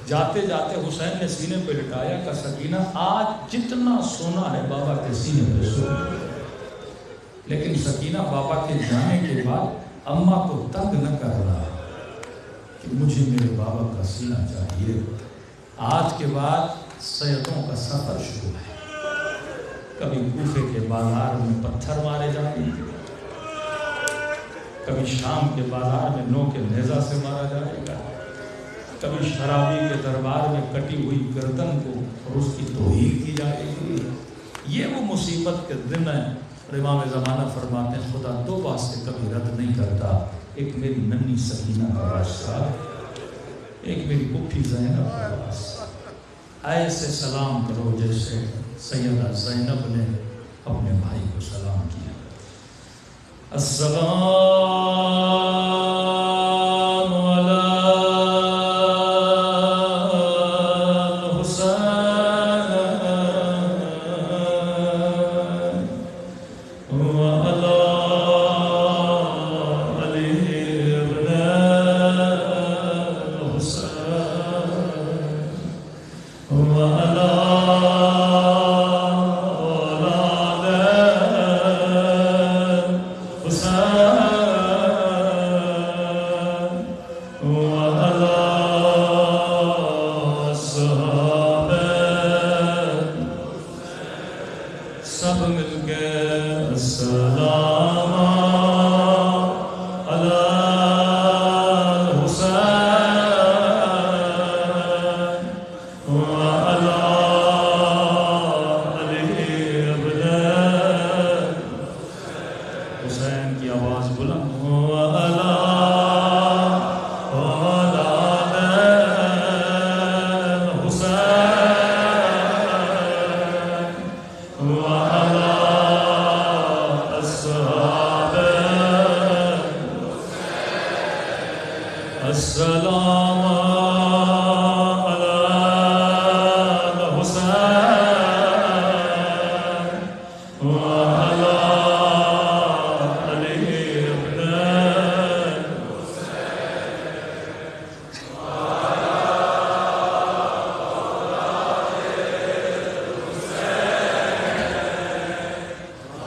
جاتے جاتے حسین نے سینے پہ لٹایا کہ سکینہ آج جتنا سونا ہے بابا کے سینے پہ سو. لیکن سکینہ بابا کے جانے کے بعد اماں کو تنگ نہ کر رہا کہ مجھے میرے بابا کا سینہ چاہیے. آج کے بعد سیدوں کا سفر شروع ہے. کبھی کوفے کے بازار میں پتھر مارے جائیں گے، کبھی شام کے بازار میں نوک نیزہ سے مارا جائے گا، کبھی شرابی کے دربار میں کٹی ہوئی گردن کو اور اس کی توہین کی جائے گی. یہ وہ مصیبت کے دن ہیں. اور امام زمانہ فرماتے ہیں خدا 2 واسطے کبھی رد نہیں کرتا، ایک میری ننھی سکینہ کا واسطہ، ایک میری پھوپھی زینب کا واسطہ. ایسے سلام کرو جیسے سیدہ زینب نے اپنے بھائی کو سلام کیا. السلام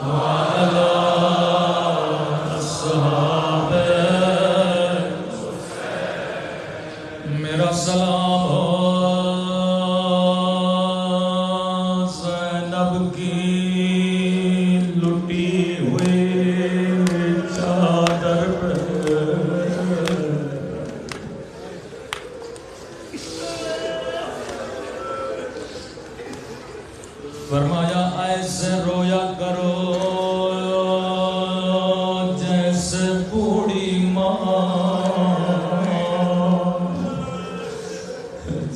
Oh ٹوٹی ہوئی چادر پہ فرمایا ایسے رویا کرو جیسے بوڑھی ماں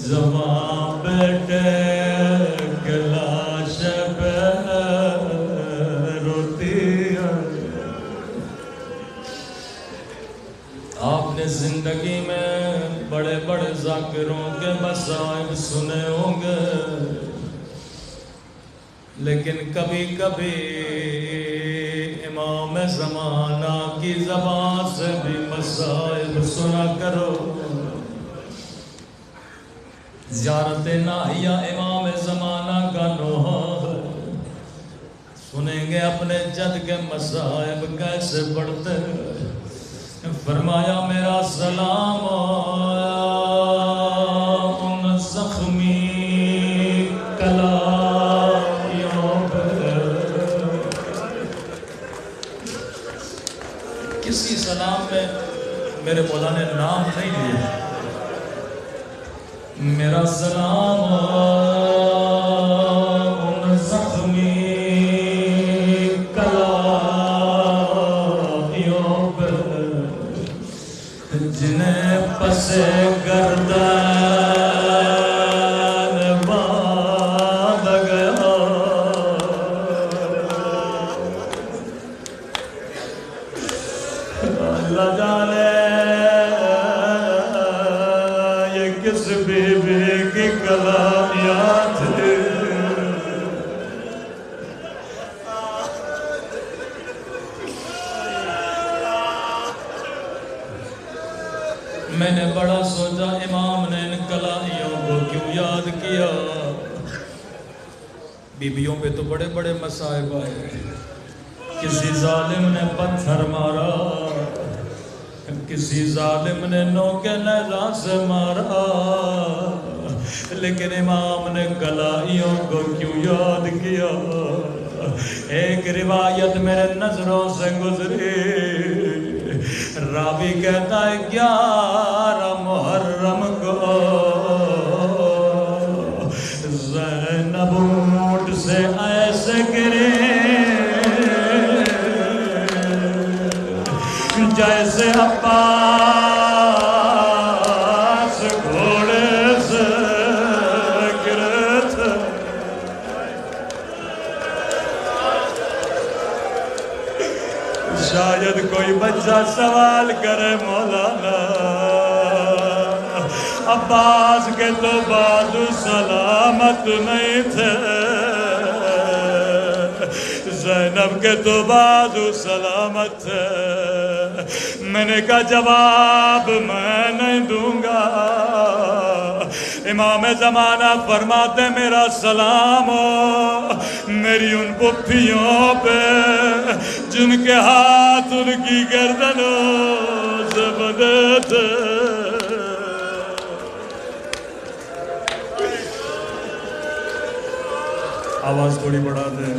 جوان بیٹے کے لاش پہ روتی ہے۔ آپ نے زندگی میں بڑے بڑے ذاکروں کے مصائب سنے ہوں گے، لیکن کبھی کبھی امام زمانہ کی زبان سے بھی مصائب سنا کرو۔ زیارت ناہیہ امام زمانہ کا نوحہ ہے، سنیں گے اپنے جد کے مصائب کیسے بڑھتے۔ فرمایا میرا سلام ان زخمی کلائیوں پہ۔ کسی سلام میں میرے مولا نے نام نہیں لیا، میرا سلام ان زخمی کلائیوں پہ جنہیں پس گردن باندھ گیا۔ اللہ جانے یہ کس بی بی کی کلامیاں تھی۔ میں نے بڑا سوچا امام نے ان کلائیوں کو کیوں یاد کیا۔ بیویوں پہ تو بڑے بڑے مصائب آئے، کسی ظالم نے پتھر مارا، کسی ظالم نے نوکے نیزہ سے مارا، لیکن امام نے کلائیوں کو کیوں یاد کیا۔ ایک روایت میرے نظروں سے گزری، راوی کہتا ہے 11 محرم کو زینب اونٹ سے ایسے گرے جیسے عباس گھوڑے سے گرے تھے۔ شاید کوئی بچہ سوال کرے مولانا عباس کے تو بازو سلامت نہیں تھے، زینب کے تو بازو سلامت تھے۔ میں نے کہا جواب میں نہیں دوں گا۔ امام زمانہ فرماتے میرا سلام ہو میری ان پھپھیوں پہ جن کے ہاتھ ان کی گردنوں سے بندھے تھے۔ آواز تھوڑی بڑھا دیں۔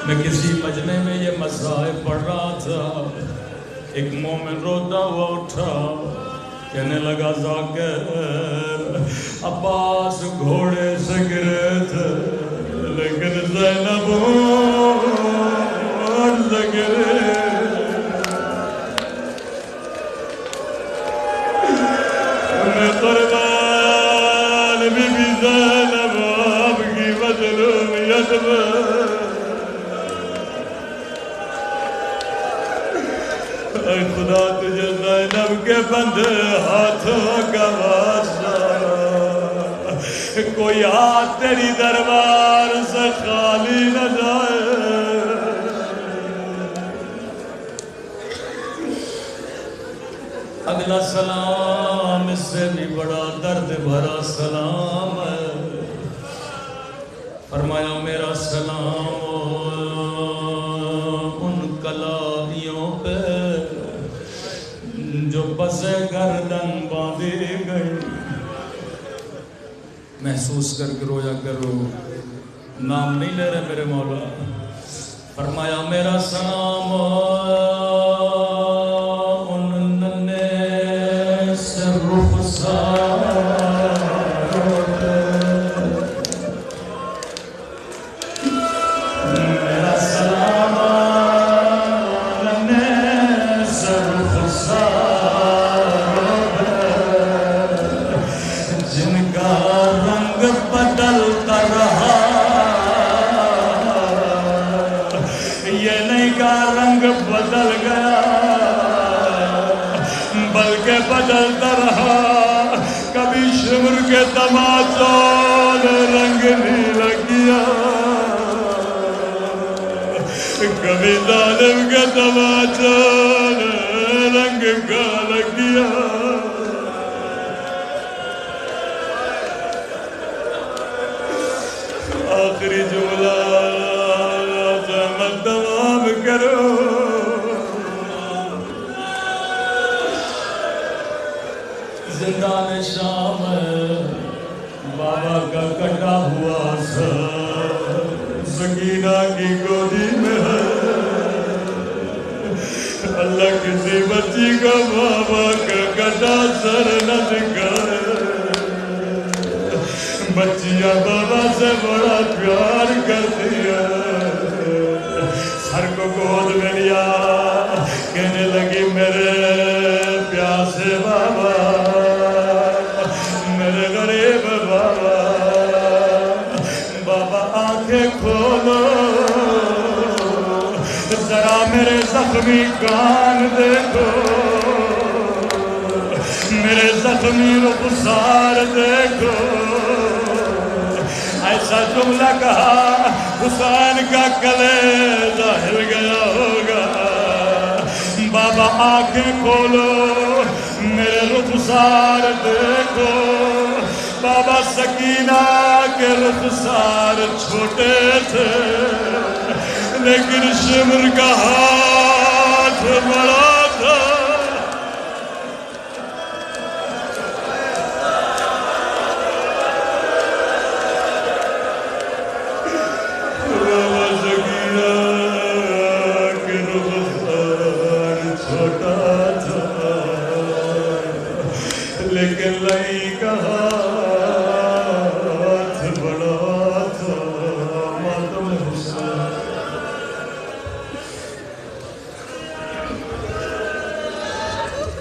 میں کسی مجمع میں یہ مصائب پڑھ رہا تھا، ایک مومن روتا ہوا اٹھا، کہنے لگا ذاکر عباس گھوڑے سے گرے تھے لیکن زینب اونٹ سے گرے۔ میں قربان بی بی زینب آپ کی مظلومیت میں اے خدا تجھے زینب کے بندے ہاتھوں کا واسطہ، کوئی ہاتھ تیری دربار سے خالی نہ جائے۔ اگلا سلام اس سے بھی بڑا درد بھرا سلام ہے۔ فرمایا میرا سلام ان کلائیوں پہ جو پس گردن باندھی گئی۔ محسوس کر کے رویا کرو نام نہیں لے رہے میرے مولا. فرمایا میرا سلام ان ننے سے رخسار پہ. میرا سلام ان ننے سے رخسار پہ جن کا رنگ بدلتا رہا. رنگ بدل گیا بلکہ بدلتا رہا. کبھی شمر کے تماچوں نے رنگ نیلا کیا, کبھی ظالم کے تماچوں نے رنگ کالا کیا. آخری جملہ تمام کرو. زندان شام بابا کا کٹا ہوا سر سکینہ کی گودی میں ہے. اللہ کسی بچی کا بابا کا کٹا سر نہ دکھائے. بچیاں بابا سے بڑا پیار کرتی ہے. سر کو گود میں لیا کہنے لگی میرے پیاسے بابا, میرے غریب بابا. بابا آنکھیں کھولو ذرا میرے زخمی کان دیکھو, میرے زخمی رخسار دیکھو. ایسا جملہ کہا حسین کا کلیجہ ہل گیا ہوگا. بابا آنکھیں کھولو میرے رخسار دیکھو. بابا سکینہ کے رخسار چھوٹے تھے لیکن شمر کا ہاتھ بڑا تھا. لیکن نہیں کہا